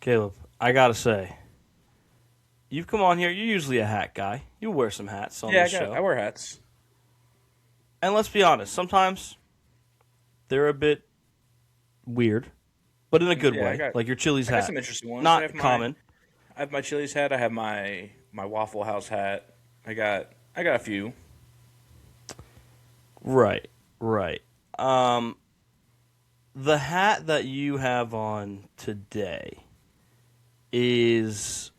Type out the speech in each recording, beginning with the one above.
Caleb, I gotta say, you've come on here. You're usually a hat guy. You wear some hats on this show. I wear hats. And let's be honest, sometimes they're a bit weird, but in a good way. Like your Chili's I hat. got some interesting ones. Not common. I have my Chili's hat. I have my Waffle House hat. I got a few. Right. The hat that you have on today is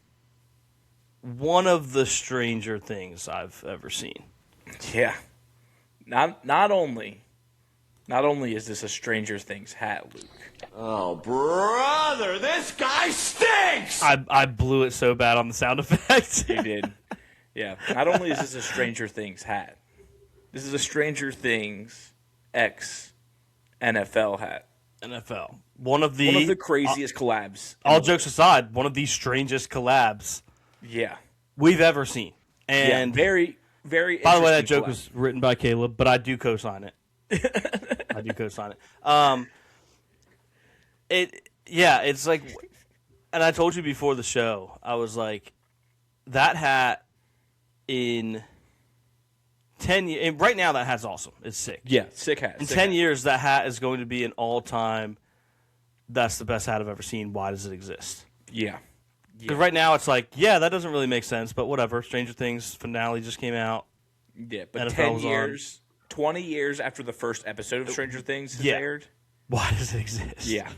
one of the stranger things I've ever seen. Yeah. Not only is this a Stranger Things hat, Luke. Oh, brother, this guy stinks! I blew it so bad on the sound effects. You did. Yeah. Not only is this a Stranger Things hat, this is a Stranger Things X NFL hat. NFL. One of the craziest collabs. All jokes aside, one of the strangest collabs we've ever seen. And very, very by the way, that collab. joke was written by Caleb, but I do co-sign it. It's like, and I told you before the show, I was like, that hat in 10 years, right now that hat's awesome. It's sick. Yeah, sick hat. In 10 years, that hat is going to be an all-time, that's the best hat I've ever seen. Why does it exist? Yeah. Because right now it's like, that doesn't really make sense, but whatever. Stranger Things finale just came out. Yeah, but NFL 10 years, 20 years after the first episode of Stranger Things has aired. Why does it exist? Yeah.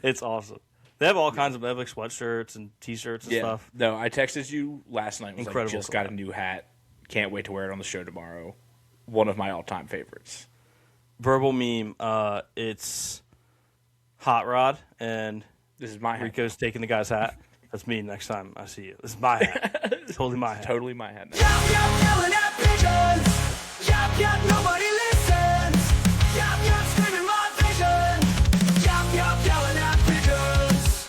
It's awesome. They have all kinds of like sweatshirts and T-shirts and stuff. No, I texted you last night. Incredible. Just got a new hat. Can't wait to wear it on the show tomorrow. One of my all-time favorites. Verbal meme. It's Hot Rod and this is my hat. Rico's taking the guy's hat. That's me next time I see you. This is my hat. Totally my hat. Totally my hat. Yap, yap, yelling at pigeons. Yap, yap, nobody listens. Yap, yap, screaming my vision. Yap, yap, yelling at pigeons.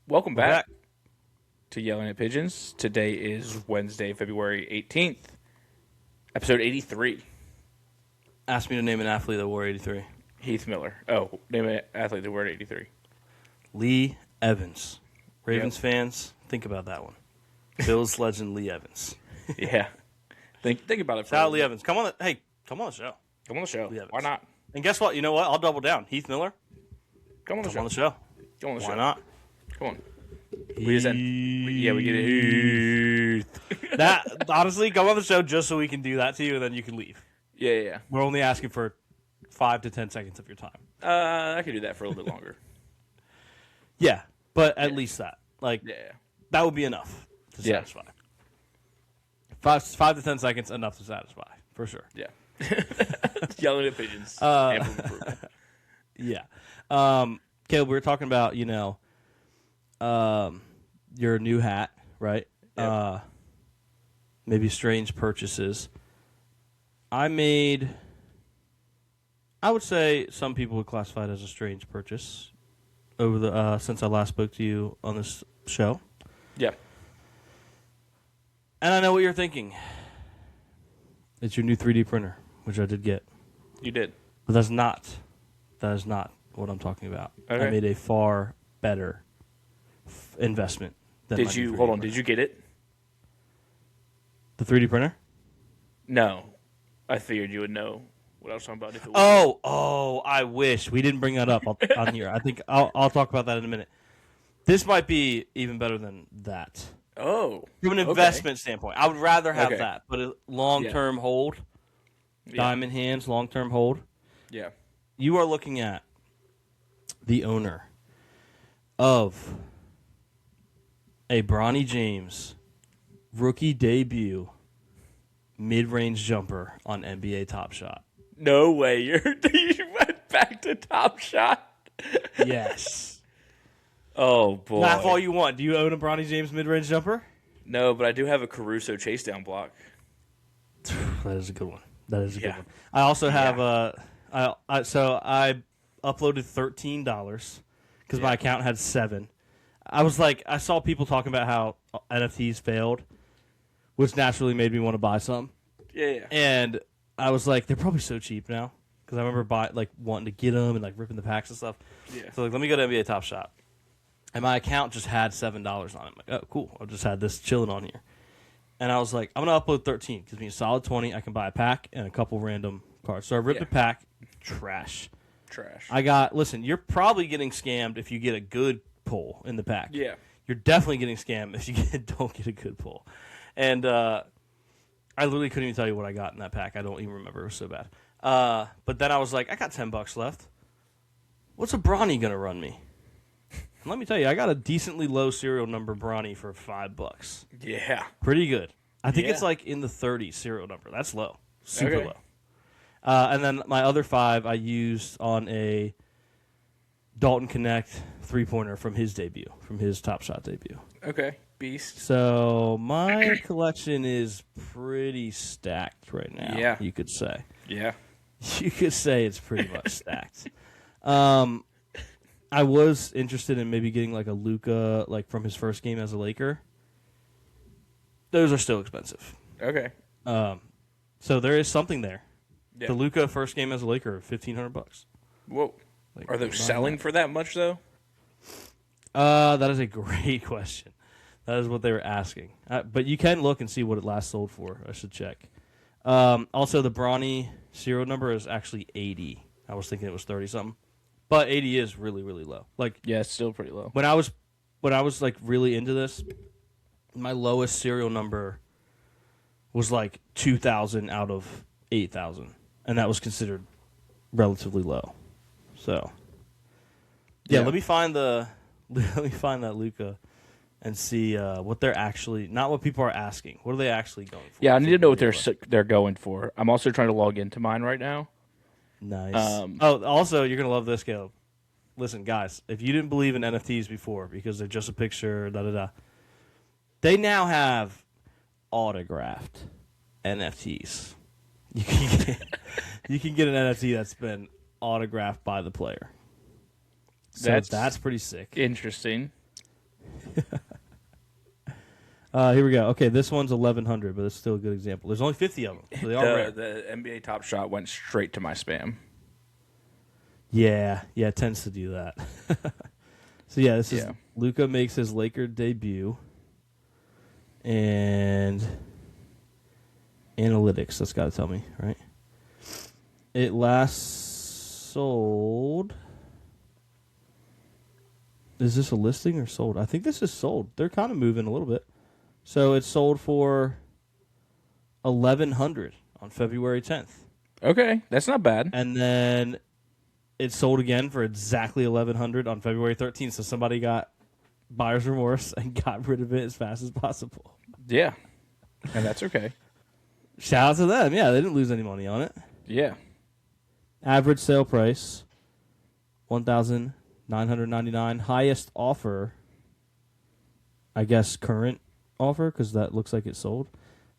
Welcome back to Yelling at Pigeons. Today is Wednesday, February 18th, episode 83. Ask me to name an athlete that wore 83. Heath Miller. Oh, name an athlete that wore 83. Lee Evans. Ravens fans, think about that one. Bills legend Lee Evans. Yeah. Think about it. Shout out Lee Evans. Come on the show. Come on the show. Why not? And guess what? You know what? I'll double down. Heath Miller. Come on the show. On the show. Come on the show. Why not? Come on. We get it. That honestly, come on the show just so we can do that to you, and then you can leave. Yeah. We're only asking for 5 to 10 seconds of your time. I could do that for a little bit longer. Yeah, but at least that. That would be enough to satisfy. 5 to 10 seconds, enough to satisfy, for sure. Yeah. Yelling at pigeons. Yeah. Caleb, we were talking about, your new hat, right? Yep. Maybe strange purchases. I would say some people would classify it as a strange purchase over the since I last spoke to you on this show. Yeah. And I know what you're thinking. It's your new 3D printer, which I did get. You did. But that is not what I'm talking about. Okay. I made a far better investment than Did you get it? The 3D printer? No. I figured you would know what I was talking about if it was. Oh, I wish. We didn't bring that up on here. I think I'll talk about that in a minute. This might be even better than that. Oh. From an investment standpoint. I would rather have Okay. that, but a long-term hold, diamond hands, long-term hold. Yeah. You are looking at the owner of a Bronny James rookie debut mid-range jumper on NBA Top Shot. No way. You went back to Top Shot? Yes. Oh, boy. Laugh all you want. Do you own a Bronny James mid-range jumper? No, but I do have a Caruso chase down block. That is a good one. Good one. I also have I uploaded $13 because my account had 7. I was like, I saw people talking about how NFTs failed, which naturally made me want to buy some. Yeah. And I was like, they're probably so cheap now because I remember wanting to get them and like ripping the packs and stuff. Yeah. So like, let me go to NBA Top Shot, and my account just had $7 on it. I'm like, oh, cool. I just had this chilling on here, and I was like, I'm gonna upload 13 because me a solid 20. I can buy a pack and a couple random cards. So I ripped a pack. Trash. Listen, you're probably getting scammed if you get a good pull in the pack. Yeah. You're definitely getting scammed if you don't get a good pull. And I literally couldn't even tell you what I got in that pack. I don't even remember. It was so bad. But then I was like, I got $10 left. What's a Bronny going to run me? And let me tell you, I got a decently low serial number Bronny for $5. Yeah. Pretty good. I think it's like in the 30s serial number. That's low. Super Okay. low. And then my other 5 I used on a Dalton Connect 3-pointer from his debut, from his Top Shot debut. Okay. Beast. So my collection is pretty stacked right now. Yeah. You could say. Yeah. You could say it's pretty much stacked. I was interested in maybe getting like a Luka, like from his first game as a Laker. Those are still expensive. Okay. So there is something there. Yeah. The Luka first game as a Laker, $1,500. Whoa. Like, Are those selling for that much though? That is a great question. That is what they were asking. But you can look and see what it last sold for. I should check. Also, the Bronny serial number is actually 80. I was thinking it was 30-something. But 80 is really, really low. Like, Yeah, it's still pretty low. when I was like really into this, my lowest serial number was like 2,000 out of 8,000. And that was considered relatively low. So, yeah. Let me find that Luka and see what they're actually, not what people are asking. What are they actually going for? Yeah, I need to know what they're going for. I'm also trying to log into mine right now. Nice. Also, you're going to love this, Caleb. Listen, guys, if you didn't believe in NFTs before because they're just a picture, they now have autographed NFTs. You can get an NFT that's been autographed by the player. So that's pretty sick. Interesting. Here we go. Okay, this one's 1,100, but it's still a good example. There's only 50 of them, so they are rare. The NBA Top Shot went straight to my spam. Yeah, it tends to do that. So yeah, this is Luka makes his Laker debut, and analytics. That's got to tell me, right? It last sold. Is this a listing or sold? I think this is sold. They're kind of moving a little bit. So it sold for 1,100 on February 10th. Okay, that's not bad. And then it sold again for exactly 1,100 on February 13th. So somebody got buyer's remorse and got rid of it as fast as possible. Yeah, and that's okay. Shout out to them. Yeah, they didn't lose any money on it. Yeah. Average sale price, $1,999. Highest offer, I guess current offer, because that looks like it sold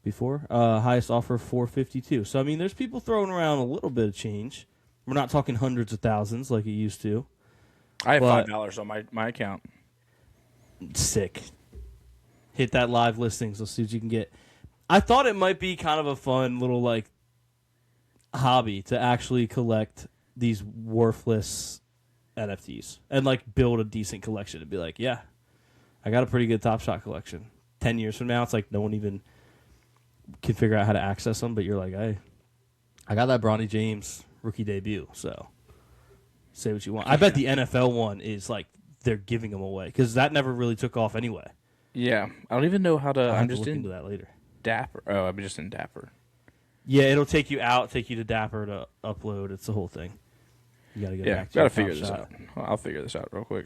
before. Highest offer, $452. So, I mean, there's people throwing around a little bit of change. We're not talking hundreds of thousands like it used to. I have $5 on my account. Sick. Hit that live listings. Let's see what you can get. I thought it might be kind of a fun little, like, hobby to actually collect these worthless NFTs and, like, build a decent collection and be like, yeah, I got a pretty good Top Shot collection. 10 years from now, it's like no one even can figure out how to access them, but you're like, hey, I got that Bronny James rookie debut, so say what you want. I bet the NFL one is like they're giving them away because that never really took off anyway. Yeah, I don't even know how to. I'm just look into that later. Dapper. Oh, I'm just in Dapper. Yeah, it'll take you to Dapper to upload. It's the whole thing. You gotta go back to gotta your figure Top this Shot. out. I'll figure this out real quick.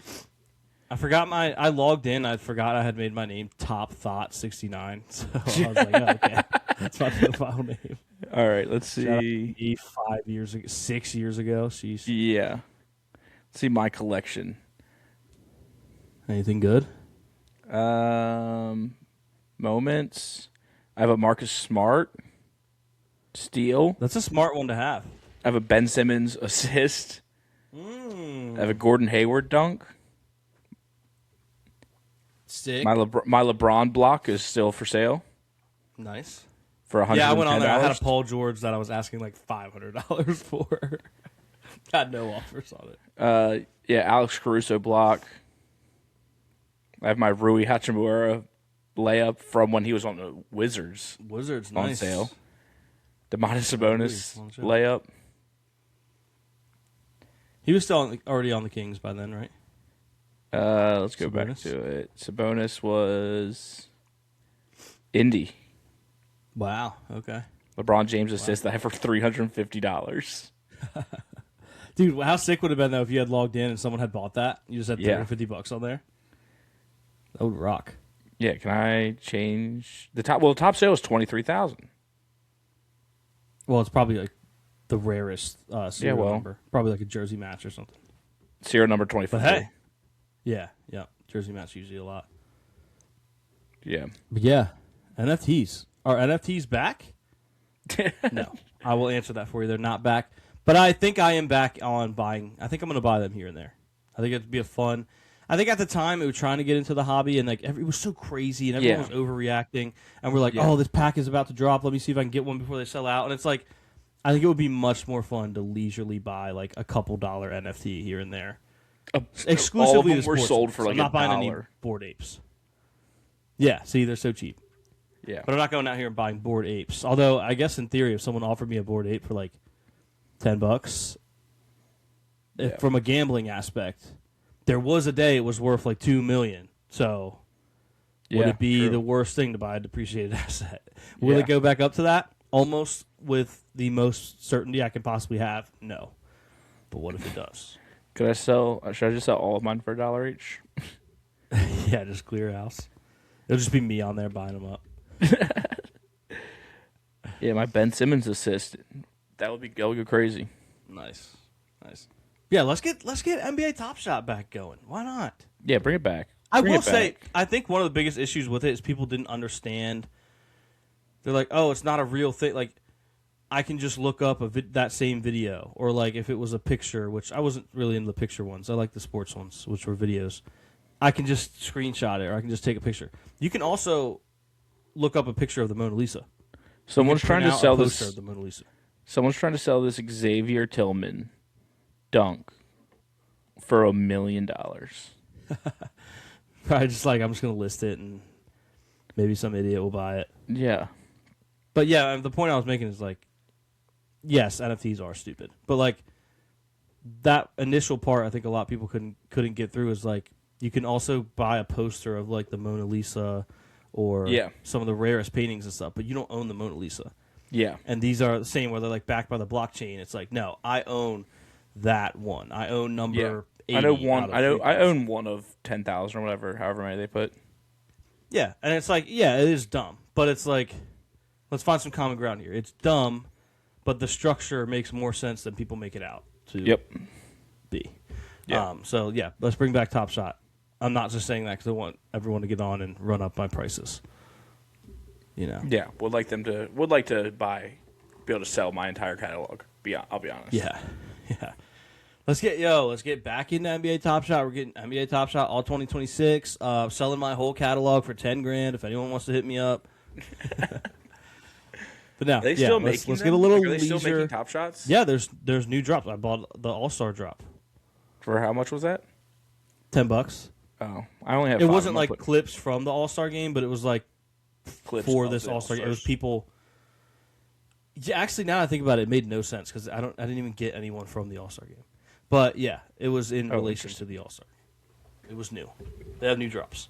I logged in. I forgot I had made my name Top Thought 69. So I was like, oh, okay, that's my profile name. All right, let's Shout out to see. me 6 years ago. Sheesh. Yeah, let's see my collection. Anything good? Moments. I have a Marcus Smart steal. That's a smart one to have. I have a Ben Simmons assist. I have a Gordon Hayward dunk. Sick. My LeBron block is still for sale Nice. for $110. Yeah, I went on there. I had a Paul George that I was asking like $500 for. Got no offers on it. Yeah, Alex Caruso block. I have my Rui Hachimura layup from when he was on the Wizards Wizards, on nice. sale. Demonis Sabonis on sale. layup. He was still already on the Kings by then, right? Let's go back Sabonis? to it. Sabonis was Indy. Wow. Okay. LeBron James assist I have for $350. Dude, how sick would it have been though if you had logged in and someone had bought that? You just had Yeah. $350 on there. That would rock. Yeah, can I change the top? Well, the top sale is 23,000. Well, it's probably like the rarest serial well. number. Probably like a jersey match or something. Serial number 25. But hey. Yeah. Jersey match usually a lot. Yeah. But yeah. NFTs. Are NFTs back? No. I will answer that for you. They're not back. But I think I am back on buying. I think I'm going to buy them here and there. I think it'd be a fun. I think at the time it was trying to get into the hobby and like it was so crazy and everyone was overreacting and we're like, oh, this pack is about to drop. Let me see if I can get one before they sell out. And it's like, I think it would be much more fun to leisurely buy like a couple dollar NFT here and there. Exclusively all of them to were sports sold ones. for like I'm not buying any $1. Bored Apes. Yeah, see, they're so cheap. Yeah. But I'm not going out here and buying Bored Apes. Although I guess in theory, if someone offered me a Bored Ape for like $10, from a gambling aspect, there was a day it was worth like $2 million. So would it be the worst thing to buy a depreciated asset? Will it go back up to that? Almost with the most certainty I can possibly have? No. But what if it does? Should I just sell all of mine for $1 each? Yeah, just clear house. It'll just be me on there buying them up. Yeah, my Ben Simmons assist. That would go crazy. Nice. Yeah, let's get NBA Top Shot back going. Why not? Yeah, bring it back. I Bring will it say, back. I think one of the biggest issues with it is people didn't understand. They're like, oh, it's not a real thing. Like, I can just look up that same video. Or, like, if it was a picture, which I wasn't really into the picture ones. I like the sports ones, which were videos. I can just screenshot it, or I can just take a picture. You can also look up a picture of the Mona Lisa. Someone's trying to sell poster this. of the Mona Lisa. Someone's trying to sell this Xavier Tillman dunk for $1 million. Probably just like, I'm just going to list it, and maybe some idiot will buy it. Yeah. But yeah, the point I was making is like, yes, NFTs are stupid, but like that initial part, I think a lot of people couldn't get through is like you can also buy a poster of like the Mona Lisa or some of the rarest paintings and stuff, but you don't own the Mona Lisa. Yeah. And these are the same where they're like backed by the blockchain. It's like, no, I own that one. I own number 80. I know one. I 3,000. own one of 10,000 or whatever, however many they put. Yeah, and it's like, yeah, it is dumb, but it's like, let's find some common ground here. It's dumb, but the structure makes more sense than people make it out to be. Yeah. So, yeah, let's bring back Top Shot. I'm not just saying that because I want everyone to get on and run up my prices. You know? Yeah, would like to be able to sell my entire catalog. I'll be honest. Yeah. Let's get back into NBA Top Shot. We're getting NBA Top Shot all 2026. Selling my whole catalog for $10,000 if anyone wants to hit me up. But now, Are they still let's making get a little Are they leisure. still making Top Shots? Yeah, there's new drops. I bought the All-Star drop. For how much was that? $10. Oh, I only have. It 5. wasn't I'm like gonna put clips from the All-Star game, but it was like Clips for of this the All-Star game. It was All-Stars. people. Yeah, actually, now that I think about it, it made no sense because I didn't even get anyone from the All-Star game. But yeah, it was in relation to the All-Star. It was new. They have new drops.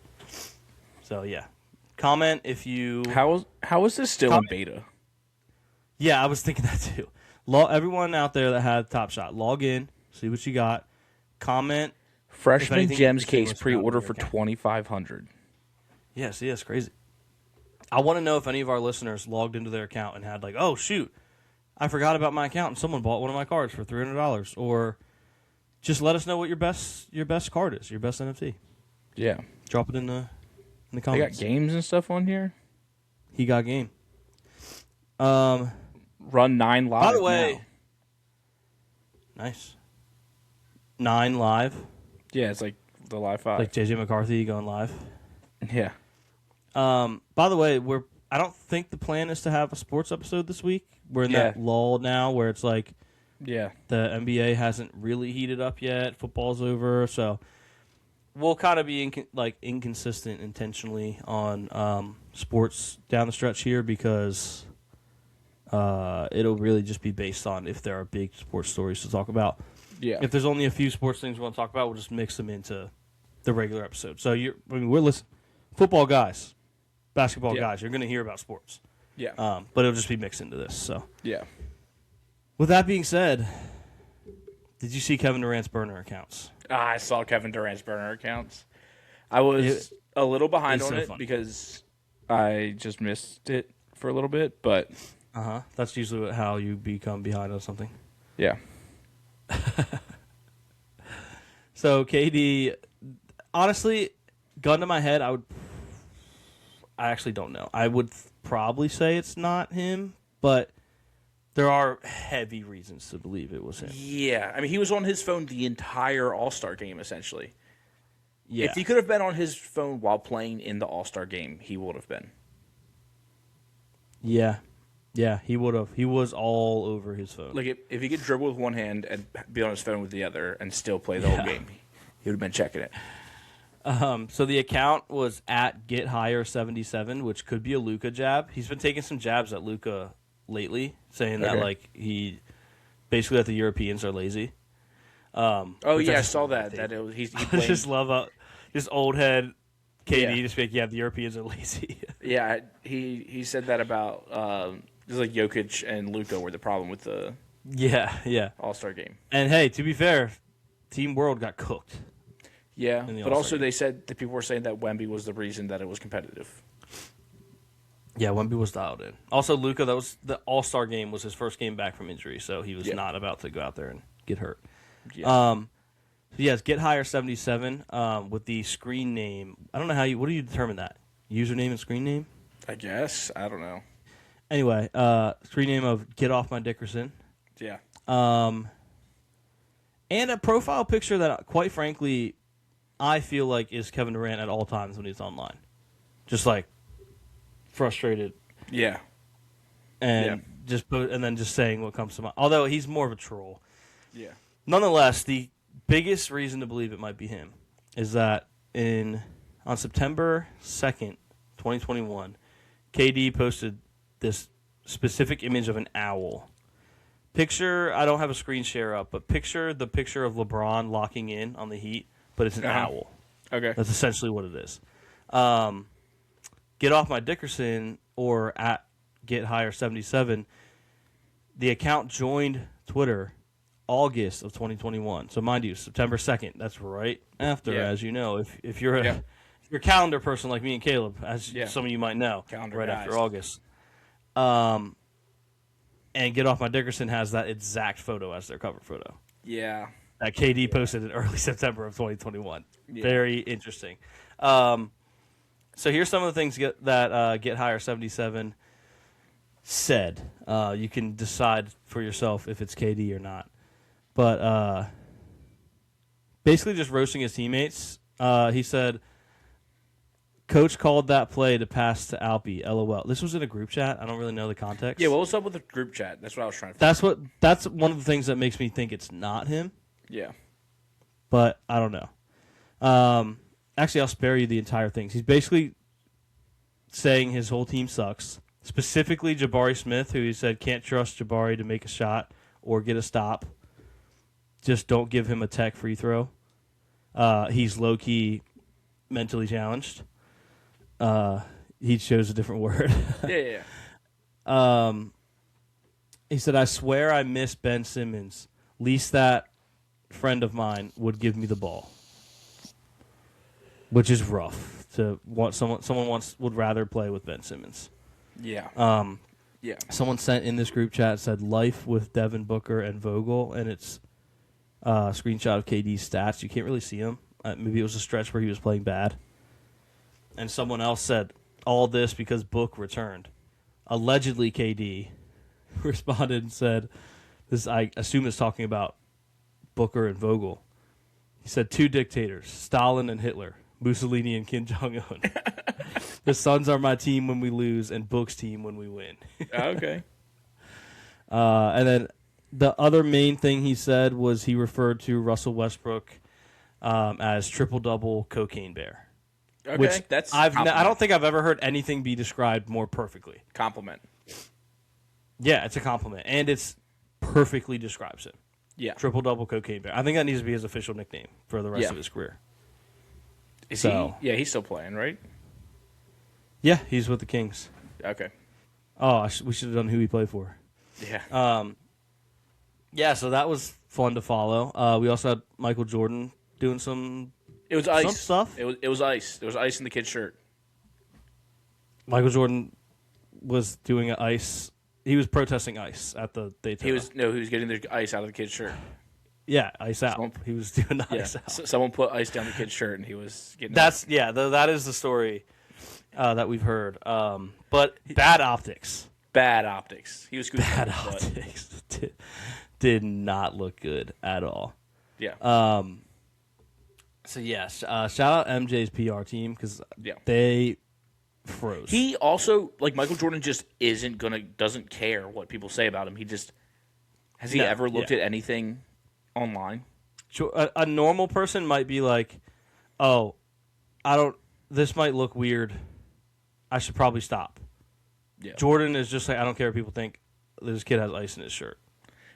So yeah, comment if you. How is this still in beta? Yeah, I was thinking that too. Everyone out there that had Top Shot, log in, see what you got, comment. Freshman anything, Gems you can case list it out pre-order in your for account. 2,500. Yeah, see, that's crazy. I want to know if any of our listeners logged into their account and had like, oh shoot, I forgot about my account and someone bought one of my cards for $300, or just let us know what your best card is, your best NFT. Yeah, Drop it in the they comments. got games and stuff on here. He got game. Run 9 live. By the way, nice. 9 live, yeah, it's like the live 5. like JJ McCarthy going live. Yeah. By the way, I don't think the plan is to have a sports episode this week. We're in that lull now where it's like Yeah. the NBA hasn't really heated up yet. Football's over, so we'll kind of be inconsistent intentionally on sports down the stretch here because it'll really just be based on if there are big sports stories to talk about. Yeah. If there's only a few sports things we want to talk about, we'll just mix them into the regular episode. So we're listening, football guys, basketball guys. You're going to hear about sports. Yeah. But it'll just be mixed into this. So Yeah. with that being said, did you see Kevin Durant's burner accounts? I saw Kevin Durant's burner accounts. I was a little behind on it because I just missed it for a little bit, but That's usually how you become behind on something. yeah. So KD, honestly, gun to my head, I actually don't know. I would probably say it's not him, but there are heavy reasons to believe it was him. Yeah, I mean, he was on his phone the entire All-Star game, essentially. Yeah. If he could have been on his phone while playing in the All-Star game, he would have been. Yeah. Yeah, he would have. He was all over his phone. Like, if he could dribble with one hand and be on his phone with the other and still play the whole game, he would have been checking it. So the account was at GetHigher77, which could be a Luka jab. He's been taking some jabs at Luka lately, saying that he basically that the Europeans are lazy. Oh yeah, I saw that. He I blamed, just love this old head KD Yeah. just being, the Europeans are lazy. yeah, he said that about it was like Jokic and Luka were the problem with the yeah. All-Star game. And hey, to be fair, Team World got cooked. Yeah, the but All-Star also game. they said that people were saying that Wemby was the reason that it was competitive. Yeah, Wemby was dialed in. Also, Luka, that was the All-Star game was his first game back from injury, so he was not about to go out there and get hurt. Yeah. So yes, GetHigher77 with the screen name. I don't know what do you determine that? Username and screen name? I guess. I don't know. Anyway, screen name of Get Off My Dickerson. Yeah. And a profile picture that, quite frankly, I feel like is Kevin Durant at all times when he's online. Just like frustrated Yeah. and then just saying what comes to mind. Although he's more of a troll. Yeah. Nonetheless, the biggest reason to believe it might be him is that on September 2nd, 2021, KD posted this specific image of an owl. I don't have a screen share up, but picture the picture of LeBron locking in on the Heat, but it's an owl. Okay. That's essentially what it is. Get Off My Dickerson or at GetHigher77, the account joined Twitter August of 2021. So mind you, September 2nd, that's right after, as you know. If you're if you're a calendar person like me and Caleb, as some of you might know, Calendar right guys. after August. And Get Off My Dickerson has that exact photo as their cover photo. Yeah. That KD posted in early September of 2021. Yeah. Very interesting. So here's some of the things that Get Higher 77 said. You can decide for yourself if it's KD or not. But basically just roasting his teammates. He said, Coach called that play to pass to Alpi, LOL. This was in a group chat. I don't really know the context. Yeah, what was up with the group chat? That's what I was trying to figure That's one of the things that makes me think it's not him. Yeah. But I don't know. Actually, I'll spare you the entire thing. He's basically saying his whole team sucks. Specifically, Jabari Smith, who he said can't trust Jabari to make a shot or get a stop. Just don't give him a tech free throw. He's low-key mentally challenged. He chose a different word. Yeah. He said, I swear I miss Ben Simmons. Least that friend of mine would give me the ball. Which is rough to want someone would rather play with Ben Simmons. Yeah. Yeah. Someone sent in this group chat said life with Devin Booker and Vogel, and it's a screenshot of KD's stats. You can't really see him. Maybe it was a stretch where he was playing bad. And someone else said all this because Book returned. Allegedly, KD responded and said, "This I assume is talking about Booker and Vogel." He said, 2 dictators, Stalin and Hitler. Mussolini and Kim Jong Un. The Suns are my team when we lose, and Book's team when we win. Okay. And then the other main thing he said was he referred to Russell Westbrook as triple-double cocaine bear. Okay, Which that's I compliment. don't think I've ever heard anything be described more perfectly. Compliment. Yeah, it's a compliment, and it's perfectly describes him. Yeah. Triple-double cocaine bear. I think that needs to be his official nickname for the rest Yeah. of his career. Is So- he? Yeah, he's still playing, right? Yeah, he's with the Kings. Okay. Oh, we should have done who he played for. Yeah. Yeah, so that was fun to follow. We also had Michael Jordan doing some It was ice. stuff. It was ice. There was ice in the kid's shirt. Michael Jordan was doing an ice. He was protesting ice at the Daytona. He was getting the ice out of the kid's shirt. Yeah, ice out. Someone- He was doing the Yeah. ice out. Someone put ice down the kid's shirt, and he was getting. That is the story that we've heard. But bad optics. bad optics. He was scooting Bad on his butt. optics. Did not look good at all. Yeah. So yes, shout out MJ's PR team because Yeah. they froze. He also, like, Michael Jordan just doesn't care what people say about him. Has he No, ever looked yeah. at anything online? A normal person might be like, "Oh, this might look weird. I should probably stop." Yeah. Jordan is just like, I don't care what people think. This kid has ice in his shirt.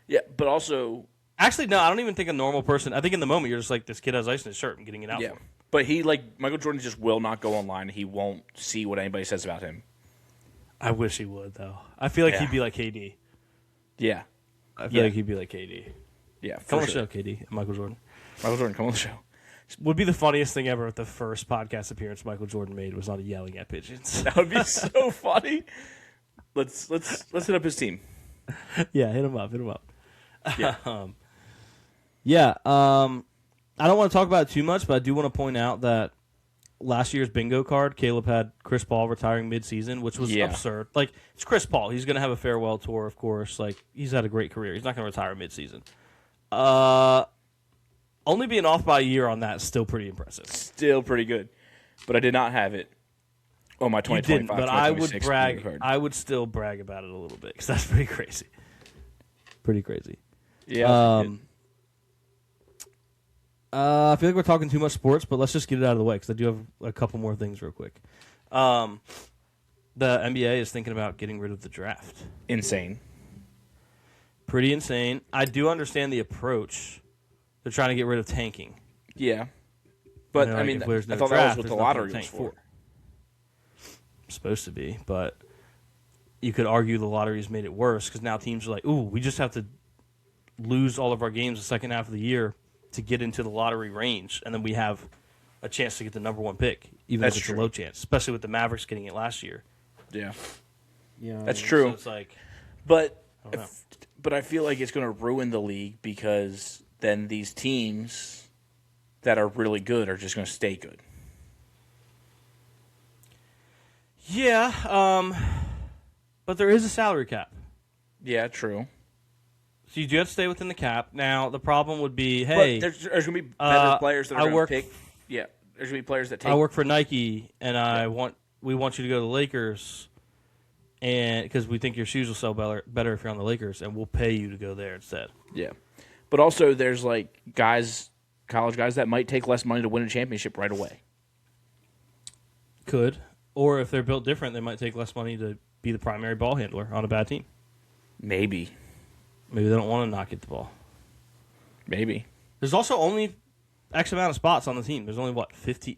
Yeah, but also, Actually, no, I don't even think a normal person. I think in the moment you're just like, this kid has ice in his shirt. I'm getting it out yeah. for him. But Michael Jordan just will not go online. He won't see what anybody says about him. I wish he would though. I feel like Yeah. he'd be like KD. Yeah. I feel Yeah. like he'd be like KD. Yeah. Come For on the sure. show, KD. Michael Jordan. Michael Jordan, come on the show. Would be the funniest thing ever if the first podcast appearance Michael Jordan made was not yelling at pigeons. That would be so funny. Let's hit up his team. Yeah, hit him up. Yeah. I don't want to talk about it too much, but I do want to point out that last year's bingo card, Caleb had Chris Paul retiring mid-season, which was Yeah. absurd. Like, it's Chris Paul. He's going to have a farewell tour, of course. Like, he's had a great career. He's not going to retire mid-season. Only being off by a year on that is still pretty impressive. Still pretty good. But I did not have it on my You 2025, didn't, but I would 2026 brag. bingo card. I would still brag about it a little bit because that's pretty crazy. Pretty crazy. Yeah. I feel like we're talking too much sports, but let's just get it out of the way because I do have a couple more things real quick. The NBA is thinking about getting rid of the draft. Insane. Pretty insane. I do understand the approach. They're trying to get rid of tanking. Yeah. But, You know, I like, mean, if there's no I thought that draft, was what the there's nothing to lottery was tank for. Supposed to be, but you could argue the lottery's made it worse because now teams are like, ooh, we just have to lose all of our games the second half of the year to get into the lottery range, and then we have a chance to get the number one pick, even That's if it's true. a low chance, especially with the Mavericks getting it last year. Yeah. You know what That's I mean? true. So it's like, But I don't know. but I feel like it's going to ruin the league because then these teams that are really good are just going to stay good. yeah, but there is a salary cap. Yeah, true. So you do have to stay within the cap. Now, the problem would be, hey, But there's going to be better players that are I going work- to pick. Yeah, there's going to be players that take. I work for Nike, and we want you to go to the Lakers, and because we think your shoes will sell better if you're on the Lakers, and we'll pay you to go there instead. Yeah, but also there's like college guys that might take less money to win a championship right away. Could, or if they're built different, they might take less money to be the primary ball handler on a bad team. Maybe. Maybe they don't want to not get the ball. Maybe. There's also only X amount of spots on the team. There's only,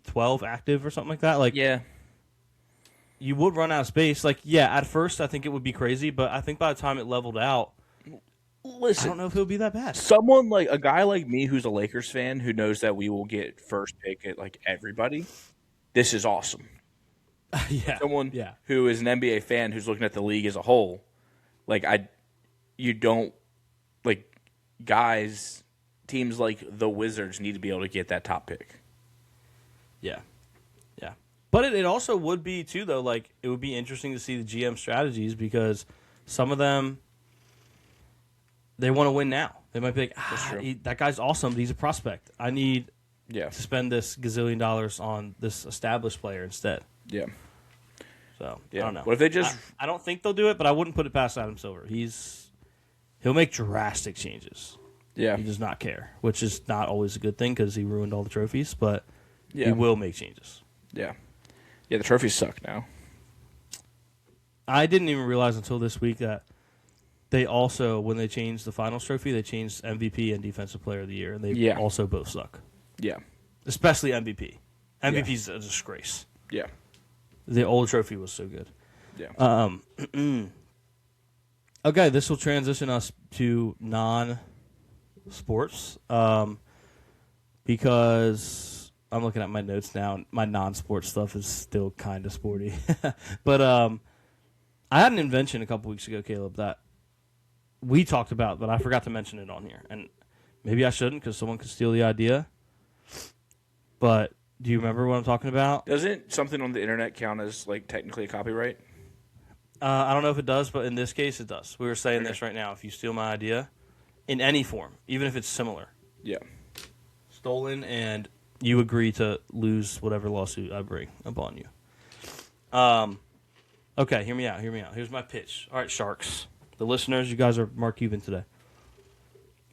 12 active or something like that? Like, Yeah. you would run out of space. Like, yeah, at first I think it would be crazy, but I think by the time it leveled out, I Listen, don't know if it would be that bad. someone like a guy like me who's a Lakers fan who knows that we will get first pick at like everybody. This is awesome. Yeah. Someone Yeah. who is an NBA fan who's looking at the league as a whole, you don't like teams like the Wizards need to be able to get that top pick. Yeah. Yeah. But it also would be, too, though, like, it would be interesting to see the GM strategies because some of them, they want to win now. They might be like, true. that guy's awesome, but he's a prospect. I need Yeah. to spend this gazillion dollars on this established player instead. Yeah. So Yeah. I don't know. What if they just? I don't think they'll do it, but I wouldn't put it past Adam Silver. He'll make drastic changes. Yeah. He does not care, which is not always a good thing because he ruined all the trophies. But Yeah. he will make changes. Yeah. Yeah. The trophies suck now. I didn't even realize until this week that they also, when they changed the finals trophy, they changed MVP and Defensive Player of the Year, and they also both suck. Yeah. Especially MVP. MVP's a disgrace. Yeah. The old trophy was so good. Yeah. Okay, this will transition us to non-sports because I'm looking at my notes now. And my non-sports stuff is still kind of sporty. But I had an invention a couple weeks ago, Caleb, that we talked about, but I forgot to mention it on here. And maybe I shouldn't because someone could steal the idea. But do you remember what I'm talking about? Doesn't something on the internet count as like technically a copyright? I don't know if it does, but in this case, it does. We were saying this right now. If you steal my idea in any form, even if it's similar, Yeah. stolen, and you agree to lose whatever lawsuit I bring upon you. Okay, hear me out. Here's my pitch. All right, Sharks. The listeners, you guys are Mark Cuban today.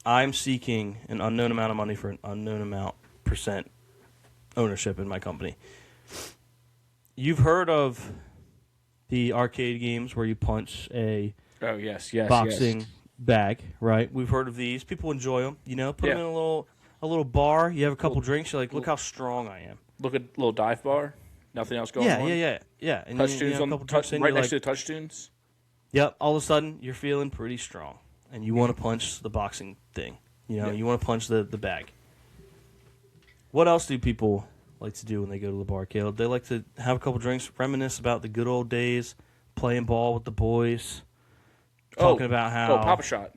I'm seeking an unknown amount of money for an unknown amount percent ownership in my company. You've heard of the arcade games where you punch a Oh yes. boxing bag, right? We've heard of these. People enjoy them. You know, put them in a little bar. You have a couple drinks. You're like, look how strong I am. Look at little dive bar. Nothing else going on. Yeah. And Touch you tunes have a on couple touch, drinks in, right you're next like, to the touch tunes. yep. All of a sudden, you're feeling pretty strong, and you want to punch the boxing thing. You know, you want to punch the bag. What else do people like to do when they go to the bar, Caleb? They like to have a couple drinks, reminisce about the good old days, playing ball with the boys, talking about how Pop a shot.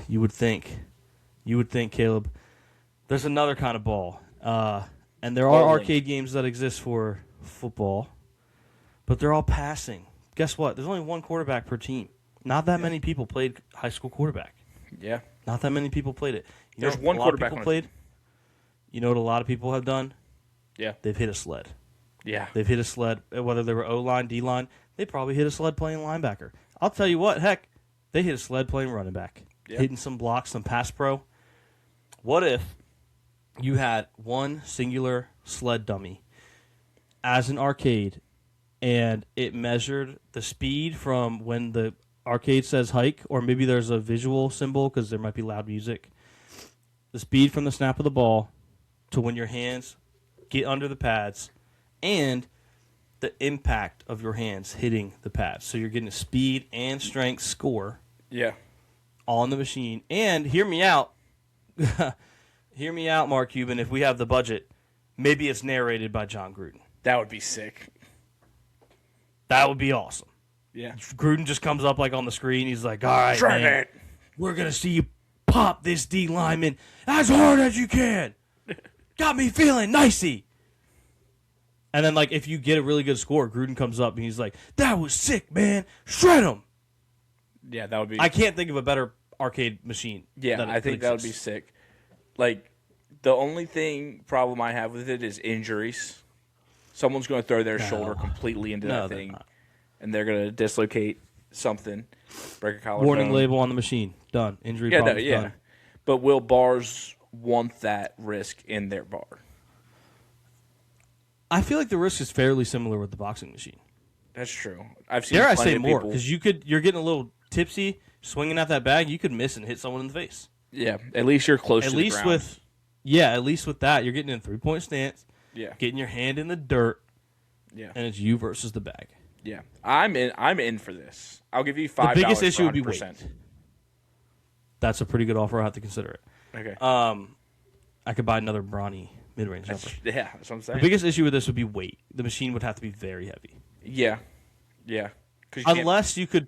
You would think, Caleb. There's another kind of ball, and there are arcade games that exist for football, but they're all passing. Guess what? There's only one quarterback per team. Not that many people played high school quarterback. Yeah. Not that many people played it. There's one quarterback on played. You know what a lot of people have done? Yeah. They've hit a sled. Yeah. They've hit a sled, whether they were O-line, D-line. They probably hit a sled playing linebacker. I'll tell you what, heck, they hit a sled playing running back. Yeah. Hitting some blocks, some pass pro. What if you had one singular sled dummy as an arcade, and it measured the speed from when the arcade says hike, or maybe there's a visual symbol because there might be loud music. The speed from the snap of the ball to when your hands get under the pads, and the impact of your hands hitting the pads. So you're getting a speed and strength score Yeah. on the machine. And hear me out. Hear me out, Mark Cuban. If we have the budget, maybe it's narrated by John Gruden. That would be sick. That would be awesome. Yeah. Gruden just comes up like on the screen. He's like, all right, Try man, it. we're going to see you pop this D lineman as hard as you can. Got me feeling nicey. And then, like, if you get a really good score, Gruden comes up and he's like, that was sick, man. Shred him. Yeah, that would be. I can't think of a better arcade machine. Yeah, I think that would be sick. Like, the only problem I have with it is injuries. Someone's going to throw their shoulder completely into that thing, and they're going to dislocate something, break a collarbone. Warning label on the machine. Done. Injury problems done. But will bars want that risk in their bar? I feel like the risk is fairly similar with the boxing machine. That's true. I've seen Dare I plenty say of more? people- Because you're getting a little tipsy, swinging at that bag. You could miss and hit someone in the face. Yeah, at least you're close to the ground. At least with that, you're getting in a 3-point stance. Yeah. Getting your hand in the dirt. Yeah. And it's you versus the bag. Yeah. I'm in for this. I'll give you $5. The biggest issue would be 100%. weight. That's a pretty good offer. I have to consider it. Okay. I could buy another brawny mid-range jumper. Yeah, that's what I'm saying. The biggest issue with this would be weight. The machine would have to be very heavy. Yeah. Yeah. Unless you could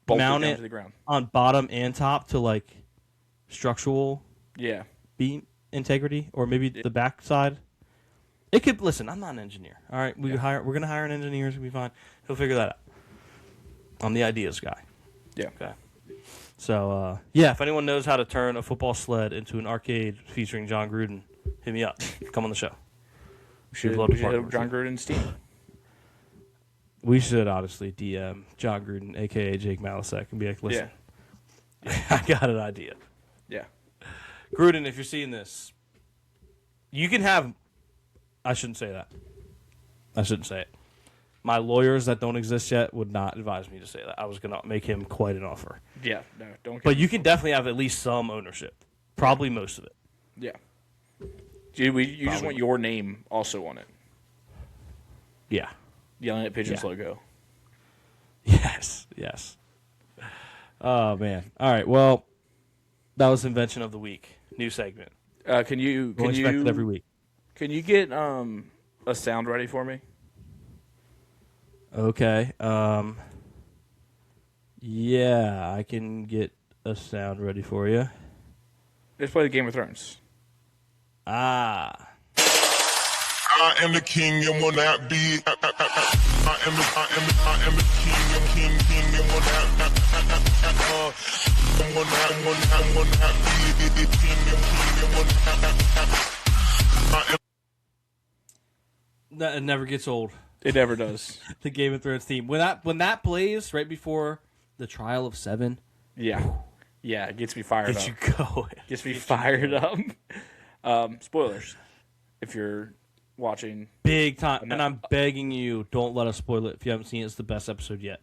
bolt mount down it to the ground. on bottom and top to like structural Yeah. beam integrity, or maybe the back side. It could listen. I'm not an engineer. All right, we're gonna hire an engineer. It's gonna be fine. He'll figure that out. I'm the ideas guy. Yeah. Okay. So, yeah, if anyone knows how to turn a football sled into an arcade featuring John Gruden, hit me up. Come on the show. We should hit up John Gruden's team. We should honestly DM John Gruden, a.k.a. Jake Malasek, and be like, listen, I got an idea. Yeah. Gruden, if you're seeing this, you can have... I shouldn't say that. I shouldn't say it. My lawyers that don't exist yet would not advise me to say that. I was going to make him quite an offer. Yeah, no, don't. But you can definitely have at least some ownership. Probably most of it. Yeah. You just want your name also on it. Yeah. Yelling at Pigeons logo. Yes. Oh, man. All right, well, that was Invention of the Week. New segment. Can you expect it every week. Can you get a sound ready for me? Okay. Yeah, I can get a sound ready for you. Let's play the Game of Thrones. Ah. I am the king and will not be. I am the king and will not be the king and will not. It never gets old. It never does. The Game of Thrones theme. When that plays right before the Trial of Seven. Yeah, it gets me fired up. Gets you going. Gets me fired up. Spoilers, if you're watching. Big time. And I'm begging you, don't let us spoil it if you haven't seen it. It's the best episode yet.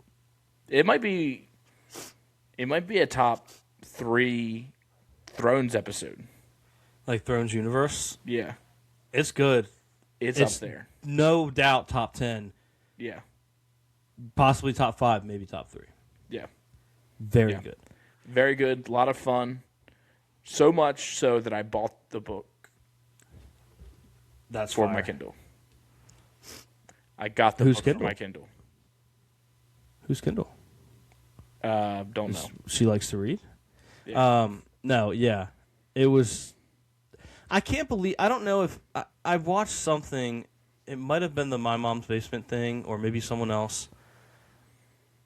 It might be a top 3 Thrones episode. Like Thrones universe. Yeah, It's good. it's up there. No doubt top 10. Yeah, Possibly top 5, maybe top 3. yeah. Very good. Very good. A lot of fun. So much so that I bought the book That's for fire. my Kindle. I got the Whose book Kindle? for my Kindle. Who's Kindle? Don't know. She likes to read? Yeah. No, yeah. It was... I can't believe... I don't know if... I watched something... It might have been the My Mom's Basement thing, or maybe someone else.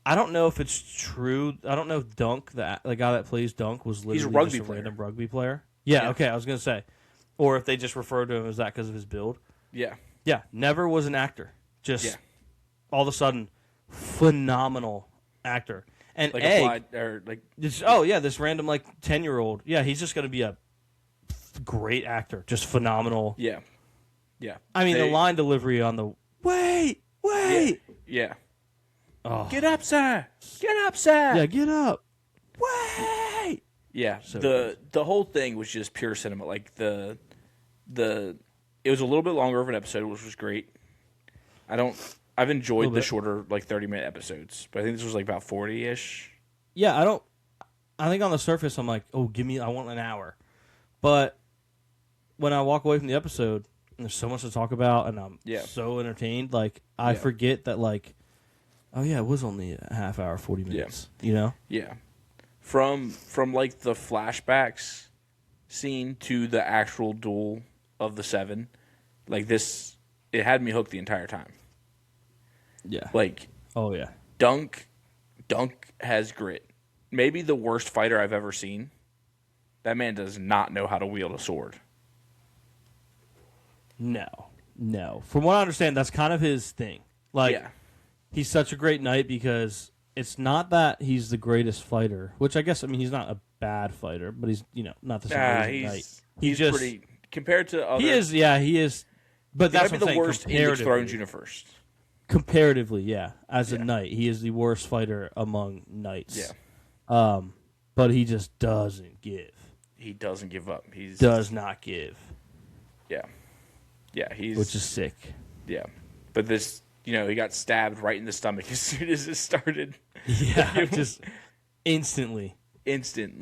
I don't know if it's true. I don't know if Dunk, the guy that plays Dunk, was literally He's a rugby just a player. random rugby player. Yeah, Yeah. okay, I was going to say. Or if they just referred to him as that because of his build. Yeah. Yeah, never was an actor. Just Yeah. all of a sudden, phenomenal actor. And Like Egg, applied or like this random 10-year-old. Yeah, he's just going to be a great actor. Just phenomenal. yeah. Yeah. I mean, the line delivery on the wait. Yeah. Oh. Get up, sir. Get up, sir. Yeah, get up. Wait. Yeah. So the whole thing was just pure cinema. Like it was a little bit longer of an episode, which was great. I've enjoyed the shorter 30-minute episodes, but I think this was about 40-ish. Yeah, I think on the surface I'm like, oh, I want an hour. But when I walk away from the episode, and there's so much to talk about, and I'm so entertained, I forget that oh yeah, it was only a half hour, 40 minutes. You know? Yeah. From the flashbacks scene to the actual duel of the 7, it had me hooked the entire time. Yeah. Oh yeah. Dunk has grit. Maybe the worst fighter I've ever seen. That man does not know how to wield a sword. No. From what I understand, that's kind of his thing. He's such a great knight because it's not that he's the greatest fighter, which I guess, he's not a bad fighter, but he's, not the same knight. He's just pretty, compared to other... He is. But that's might be the worst in the Thrones universe. Comparatively, yeah. As a knight, he is the worst fighter among knights. Yeah. But he just doesn't give. He doesn't give up. Does not give. Yeah. Yeah, which is sick. Yeah. But this, he got stabbed right in the stomach as soon as it started. Yeah, just instantly. Instant.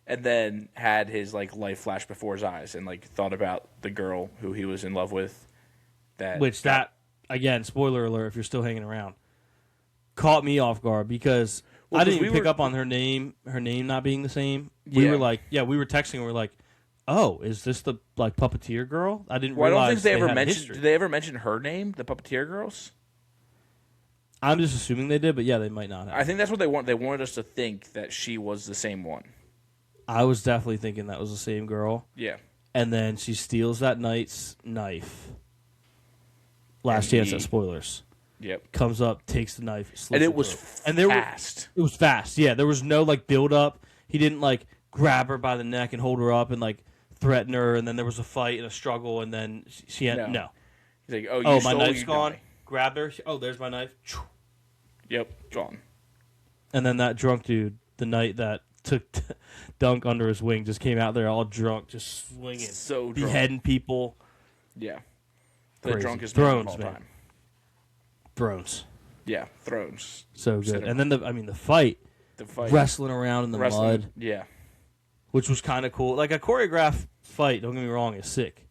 And then had his, life flash before his eyes and, thought about the girl who he was in love with. Again, spoiler alert if you're still hanging around, caught me off guard because I didn't even pick up on her name not being the same. We were we were texting and we were like, oh, is this the puppeteer girl? I didn't realize. I don't think they ever had mentioned. history. Did they ever mention her name, the puppeteer girls? I'm just assuming they did, but yeah, they might not have. I think that's what they want. They wanted us to think that she was the same one. I was definitely thinking that was the same girl. Yeah. And then she steals that knight's knife. Last chance at spoilers. Yep. Comes up, takes the knife, slits And it was fast. It was fast. Yeah, there was no like build up. He didn't like grab her by the neck and hold her up and like threaten her. And then there was a fight and a struggle. And then she had no. He's like, "Oh, my knife's gone." Grabbed her. There's my knife. Yep, gone. And then that drunk dude, the knight that took Dunk under his wing, just came out there all drunk, just swinging, so drunk. beheading people. Yeah, the Crazy. drunkest Thrones, man of all man. time. Thrones. Yeah, Thrones. So good. And then the fight, wrestling around in the mud. Yeah, which was kind of cool. Like a choreographed fight, don't get me wrong, is sick.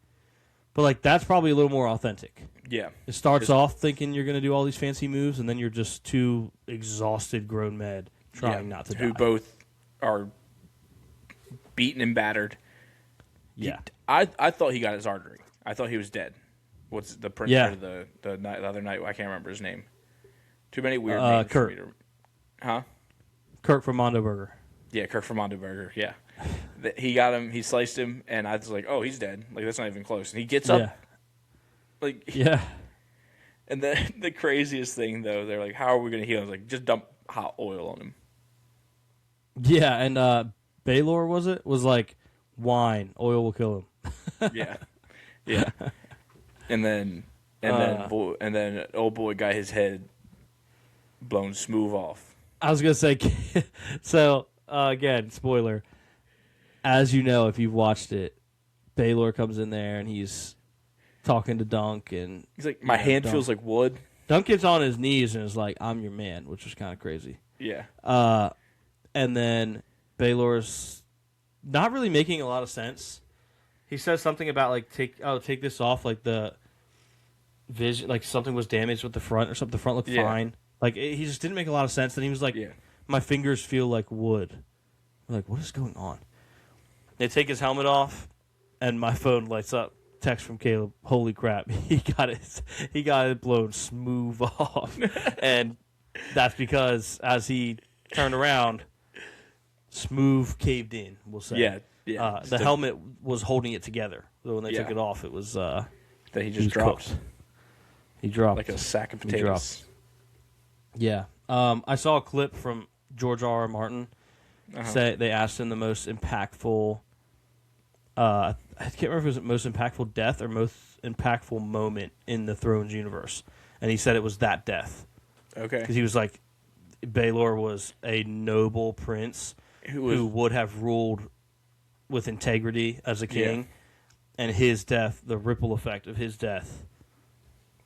But like that's probably a little more authentic. Yeah. It starts off thinking you're going to do all these fancy moves, and then you're just two exhausted grown men trying not to die. Who both are beaten and battered. Yeah. I thought he got his artery. I thought he was dead. What's the prince or the other night? I can't remember his name. Too many weird names. Kurt. For me to, Kirk from Mondo Burger. Yeah, Kirk from Mondo Burger. Yeah. He got him. He sliced him, and I was like, "Oh, he's dead." Like that's not even close. And he gets up. Yeah. Like yeah. And then the craziest thing though, they're like, "How are we going to heal him?" I was like, "Just dump hot oil on him." Yeah, and Baylor was like, "Wine, oil will kill him." Yeah. Yeah. And then old boy got his head blown smooth off. I was gonna say, so again, spoiler. As you know, if you've watched it, Baylor comes in there and he's talking to Dunk, and he's like, "My hand feels like wood." Dunk gets on his knees and is like, "I'm your man," which was kind of crazy. Yeah. And then Baylor's not really making a lot of sense. He says something about like take this off, like the vision, like something was damaged with the front or something. The front looked fine. Like he just didn't make a lot of sense. And he was like, "My fingers feel like wood." I'm like, what is going on? They take his helmet off, and my phone lights up. Text from Caleb. Holy crap! He got it blown smooth off, and that's because as he turned around, smooth caved in. We'll say. Yeah. Yeah. The helmet was holding it together. So when they took it off, it was that he just dropped. He dropped like a sack of potatoes. Yeah. I saw a clip from George R. R. Martin. Say they asked him the most impactful. I can't remember if it was the most impactful death or most impactful moment in the Thrones universe, and he said it was that death. Okay. Because he was like, Baylor was a noble prince who would have ruled with integrity as a king, and his death, the ripple effect of his death.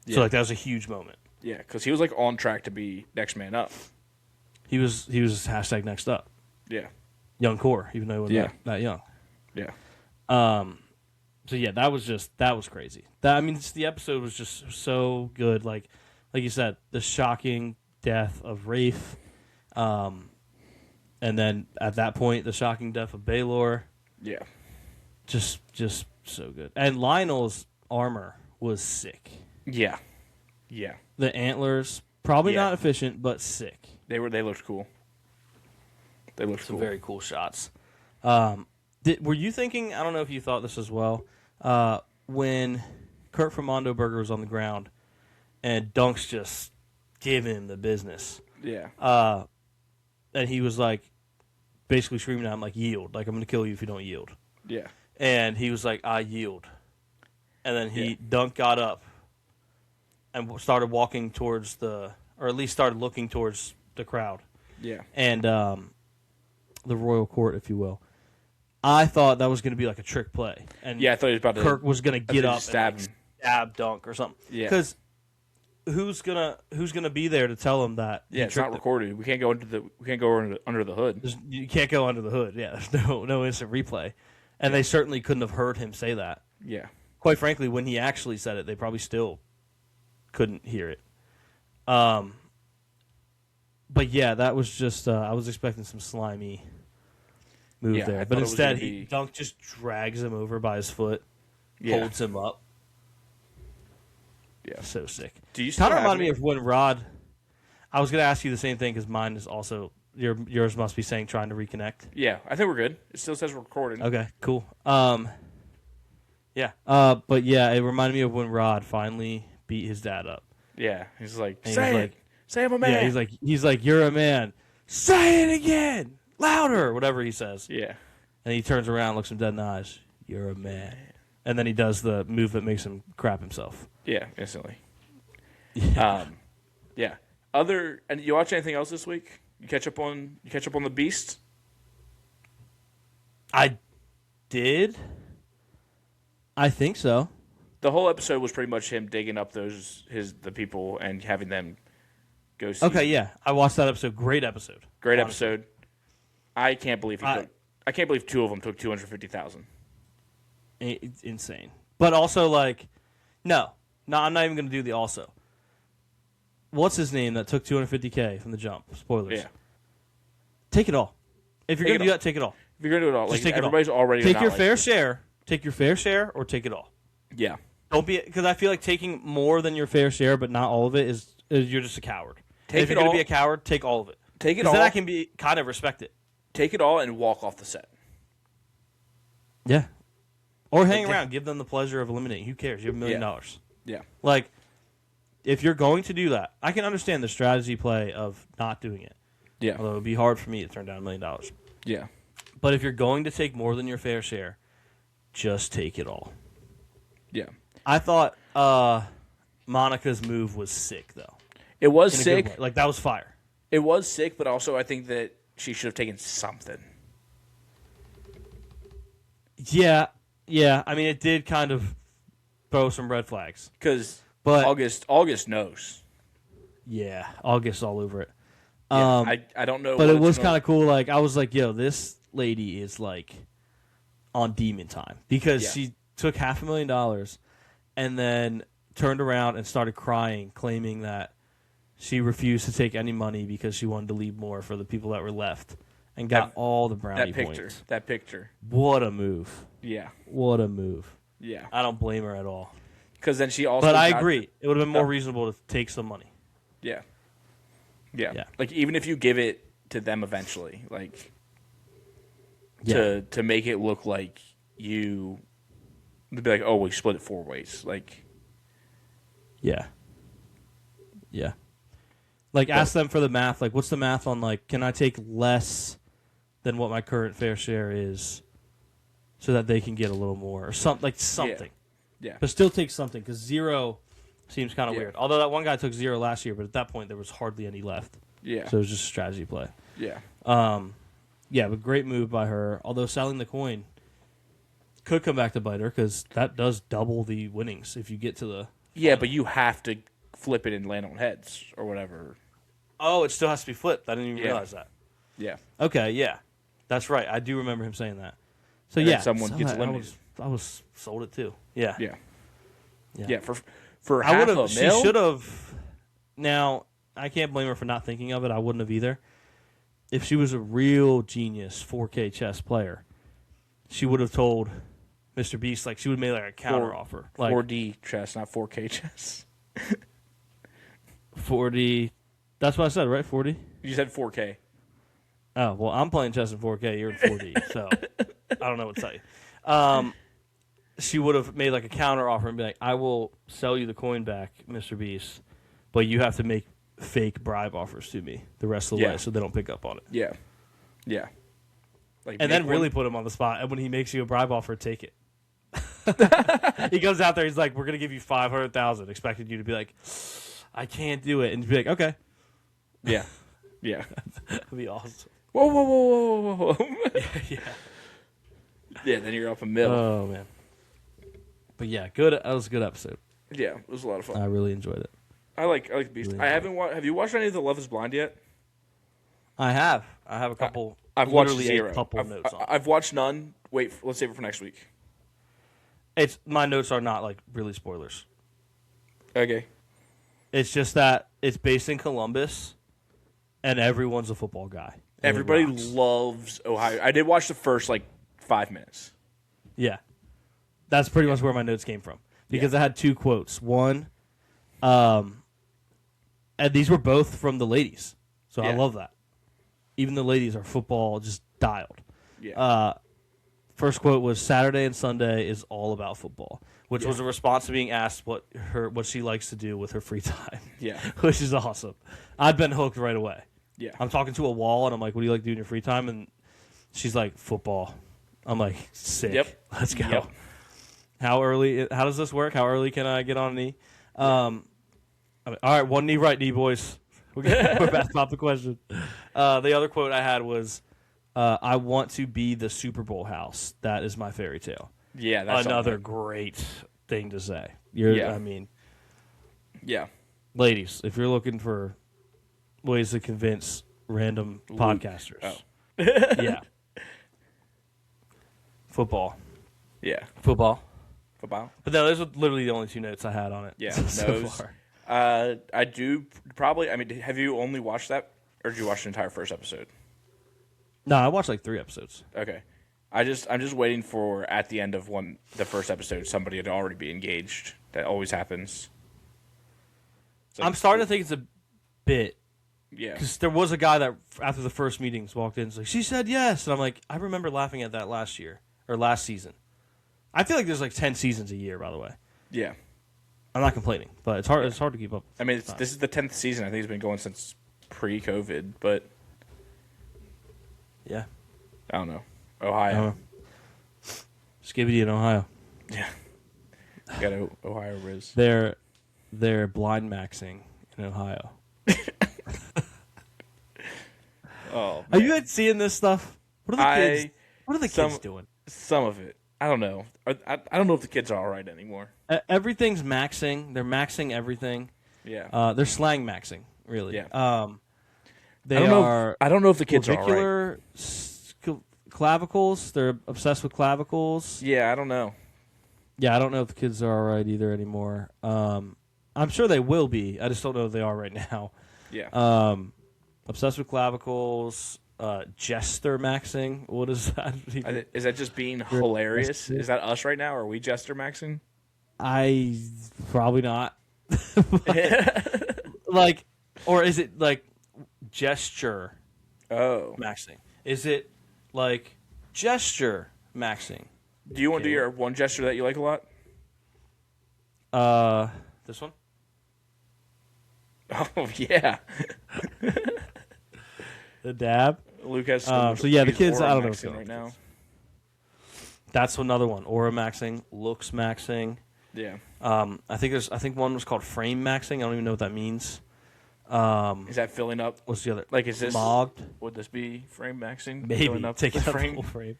So like that was a huge moment. Yeah, because he was like on track to be next man up. He was hashtag next up. Yeah. Young core, even though he wasn't that young. Yeah. So yeah, that was crazy. The episode was just so good. Like you said, the shocking death of Rafe, and then at that point, the shocking death of Baylor. Yeah. Just so good. And Lionel's armor was sick. Yeah. Yeah. The antlers, probably not efficient, but sick. They looked cool. They looked Some cool. very cool shots. Were you thinking, I don't know if you thought this as well, when Kurt from Mondo Burger was on the ground and Dunk's just giving him the business. Yeah. And he was like, basically screaming at him like, yield. Like, I'm going to kill you if you don't yield. Yeah. And he was like, I yield. And then Dunk got up and started walking towards or at least started looking towards the crowd. Yeah. And the royal court, if you will. I thought that was going to be like a trick play. And I thought he was about to. Kirk was going to get up stab and him. Stab Dunk or something. Yeah. Because who's gonna be there to tell him that? Yeah, it's not recorded. We can't go under the hood. You can't go under the hood. Yeah, there's no instant replay, and they certainly couldn't have heard him say that. Yeah. Quite frankly, when he actually said it, they probably still couldn't hear it. But yeah, that was just I was expecting some slimy move there, but instead Dunk just drags him over by his foot, holds him up. Yeah, so sick. Do you kind of remind me of when Rod? I was gonna ask you the same thing because mine is also yours must be saying trying to reconnect. Yeah, I think we're good. It still says recording. Okay, cool. Yeah. But yeah, it reminded me of when Rod finally beat his dad up. Yeah, he's like, And say he's it. like, Say I'm a man. Yeah, he's like, you're a man. Say it again, louder, whatever he says. Yeah. And he turns around, looks him dead in the eyes. You're a man. And then he does the move that makes him crap himself. Yeah, instantly. Yeah. Yeah. And you watch anything else this week? You catch up on the Beast? I did. I think so. The whole episode was pretty much him digging up the people and having them go see. Okay, yeah. I watched that episode. Great episode. Great episode. I can't believe I can't believe two of them took 250,000. It's insane. But also, like, no, I'm not even going to do the also. What's his name that took 250K from the jump? Spoilers. Yeah. Take it all. If you're going to do that, take it all. If you're going to do it all, Just like take everybody's it all. already Take your fair share. Take your fair share or take it all. Yeah. Don't be, because I feel like taking more than your fair share but not all of it is you're just a coward. Take if you're it going all. to be a coward, take all of it. Take it all. all. Then I can be kind of respect it. Take it all and walk off the set. Yeah. Or hang around. Give them the pleasure of eliminating. Who cares? You have $1 million. Yeah. Like, if you're going to do that, I can understand the strategy play of not doing it. Yeah. Although it would be hard for me to turn down $1 million. Yeah. But if you're going to take more than your fair share, just take it all. Yeah. I thought Monica's move was sick, though. It was In a good sick. way. Like, that was fire. It was sick, but also I think that she should have taken something. Yeah. I mean, it did kind of throw some red flags. Because But- August knows. Yeah, August all over it. Yeah, I don't know. But it was kind of cool. Like, I was like, yo, this lady is, like, on demon time. Because she took $500,000 and then turned around and started crying, claiming that she refused to take any money because she wanted to leave more for the people that were left and got all the brownie points. That picture. What a move. Yeah. What a move. Yeah. I don't blame her at all. Because then she also. But I agree. It would have been more reasonable to take some money. Yeah. Yeah. Yeah. Like, even if you give it to them eventually, like, Yeah. to make it look like you. They'd be like, oh, we split it 4 ways. Like. Yeah. Yeah. Like, ask them for the math. Like, what's the math on, like, can I take less than what my current fair share is so that they can get a little more? Or something. Yeah. But still take something, because 0 seems kind of Yeah. weird. Although that one guy took 0 last year, but at that point there was hardly any left. Yeah. So it was just a strategy play. Yeah. Yeah, but great move by her. Although selling the coin could come back to bite her, because that does double the winnings if you get to the... Yeah, but you have to flip it and land on heads or whatever. Oh, it still has to be flipped. I didn't even realize that. Yeah. Okay, yeah. That's right. I do remember him saying that. So, And then yeah. someone gets eliminated. I was sold it, too. Yeah. Yeah. Yeah. Yeah. For half a mil. She should have... Now, I can't blame her for not thinking of it. I wouldn't have either. If she was a real genius 4K chess player, she would have told Mr. Beast, like, she would have made, like, a counter offer. Like, 4D chess, not 4K chess. 4D... That's what I said, right? 4D? You said 4K. Oh, well, I'm playing chess in 4K. You're in 4D, so I don't know what to tell you. She would have made like a counter offer and be like, I will sell you the coin back, Mr. Beast, but you have to make fake bribe offers to me the rest of the way so they don't pick up on it. Yeah. Yeah. Like, And then really put him on the spot. And when he makes you a bribe offer, take it. He goes out there, he's like, we're going to give you $500,000, expecting you to be like, I can't do it. And be like, okay. Yeah. Yeah. That'd be awesome. Whoa. Yeah. Yeah, then you're up a mil. Oh, man. But yeah, good. That was a good episode. Yeah, it was a lot of fun. I really enjoyed it. I like Beast. Really I haven't have you watched any of the Love is Blind yet? I have a couple. I've watched literally zero. a couple notes on. I've watched none. Wait, let's save it for next week. It's my notes are not like really spoilers. Okay. It's just that it's based in Columbus, and everyone's a football guy. Everybody loves Ohio. I did watch the first 5 minutes. Yeah, that's pretty much where my notes came from because I had 2 quotes. One, And these were both from the ladies, so I Yeah. love that. Even the ladies are football just dialed. Yeah. First quote was Saturday and Sunday is all about football, which Yeah. was a response to being asked what she likes to do with her free time. Yeah. Which is awesome. I've been hooked right away. Yeah. I'm talking to a wall and I'm like, "What do you like to do in your free time?" And she's like, "Football." I'm like, "Sick. Yep. Let's go." Yep. How early? How does this work? How early can I get on a knee? All right, one knee, right knee, boys. We're back to pop the question. The other quote I had was, "I want to be the Super Bowl house. That is my fairy tale." Yeah, that's Another something. great thing to say. Yeah. I mean, Yeah. ladies, if you're looking for ways to convince random podcasters, Oh. yeah, football. Football. But no, those are literally the only two notes I had on it. Yeah. so Those. far. I do probably. I mean, have you only watched that, or did you watch the entire first episode? No, I watched like 3 episodes. Okay. I'm just waiting for at the end of the first episode somebody to already be engaged. That always happens. It's like- I'm starting to think it's a bit. Yeah. Because there was a guy that, after the first meetings, walked in and was like, "She said yes." And I'm like, I remember laughing at that last season. I feel like there's like 10 seasons a year, by the way. Yeah. I'm not complaining, but it's hard to keep up. I mean, this is the 10th season. I think it's been going since pre-COVID, but Yeah. I don't know. Ohio. Skibidi in Ohio. Yeah. Got Ohio Riz. They're blind maxing in Ohio. Oh, Are you guys seeing this stuff? What are the kids? What are the kids doing? some of it. I don't know. I don't know if the kids are all right anymore. Everything's maxing. They're maxing everything. Yeah. They're slang maxing, really. Yeah. They I don't know if the kids are all right. clavicular clavicles. They're obsessed with clavicles. Yeah, I don't know. Yeah, I don't know if the kids are all right either anymore. I'm sure they will be. I just don't know if they are right now. Yeah. Obsessed with clavicles. Jester maxing. What is that? Is that just being hilarious? Is that us right now? Are we jester maxing? I probably not. Like, or is it like gesture Oh. maxing? Is it like gesture maxing? Do you want to do your one gesture that you like a lot? This one. Oh, yeah. The dab. Luke has So yeah, the he's kids. I don't know aura what's maxing going right on. now. That's another one. Aura maxing, looks maxing. Yeah. I think one was called frame maxing. I don't even know what that means. Is that filling up? What's the other? Like, is this mogged? Would this be frame maxing? Maybe Filling up taking the up the frame. whole frame.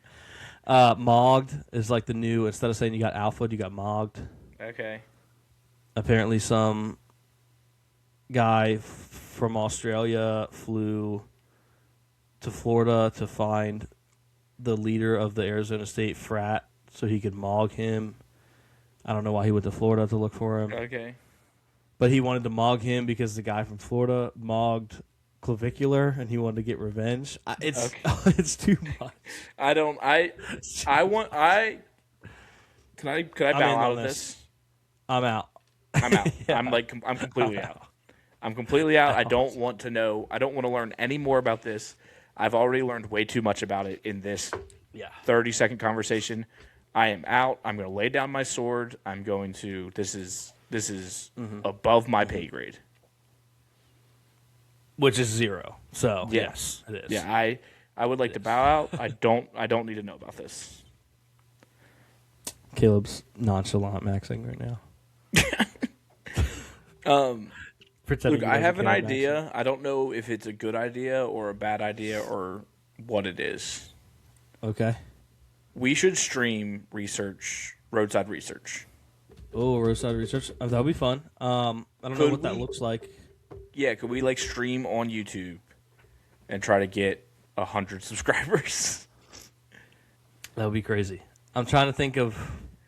Mogged is like the new. Instead of saying you got alpha, you got mogged. Okay. Apparently, some guy from Australia flew to Florida to find the leader of the Arizona State frat so he could mog him. I don't know why he went to Florida to look for him. Okay. But he wanted to mog him because the guy from Florida mogged clavicular and he wanted to get revenge. It's it's too much. I don't. I want. Can I I'm bow in out on of this. this? I'm out. I'm out. Yeah. I'm completely out. I'm completely out. I don't want to know. I don't want to learn any more about this. I've already learned way too much about it in this 30-second conversation. I am out. I'm going to lay down my sword. I'm going to. This is above my pay grade. Which is 0. So Yeah. yes, it is. Yeah, I would like to bow out. I don't need to know about this. Caleb's nonchalant maxing right now. Pretending Look, he I have doesn't an care idea. I don't know if it's a good idea or a bad idea or what it is. maxing. Okay. We should stream roadside research. Oh, roadside research. Oh, that would be fun. I don't know Could what that we- looks like. Yeah, could we like stream on YouTube and try to get 100 subscribers? That would be crazy. I'm trying to think of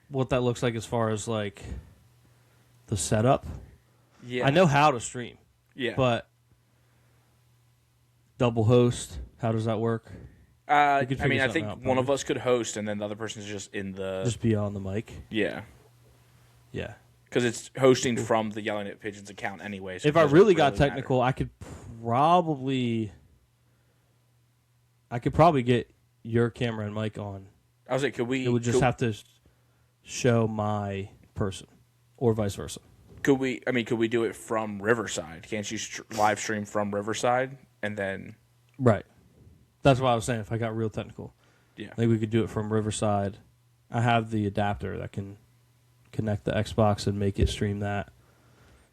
what that looks like as far as like the setup. Yeah, I know how to stream, Yeah, but double host. How does that work? could I figure mean, I something think out, one of probably. us could host, and then the other person's just in the Just be on the mic. yeah. Yeah. because it's hosting from the Yelling at Pigeons account anyway. So if I really got technical, I could probably get your camera and mic on. I was like, could we? It would just have to show my person, or vice versa. Could we? I mean, could we do it from Riverside? Can't you live stream from Riverside and then? Right. That's what I was saying. If I got real technical, Yeah, I think we could do it from Riverside. I have the adapter that can connect the Xbox and make it stream that.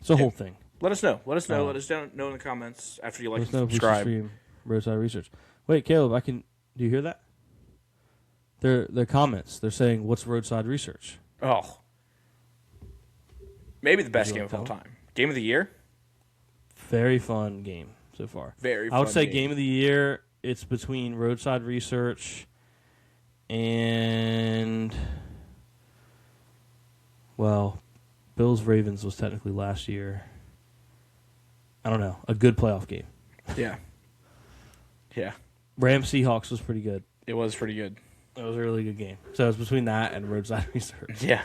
It's a whole thing. Let us know. Let us know. Let us know in the comments after you like Let us and know if we should subscribe. stream Roadside Research. Wait, Caleb, do you hear that? Their comments. They're saying, "What's Roadside Research?" Oh, maybe the best You game wanna of all tell time. Game of the year. Very fun game so far. Very. I would fun say game of the year. It's between Roadside Research and, well, Bills Ravens was technically last year. I don't know. A good playoff game. Yeah. Yeah. Rams Seahawks was pretty good. It was pretty good. It was a really good game. So it's between that and Roadside Research. Yeah.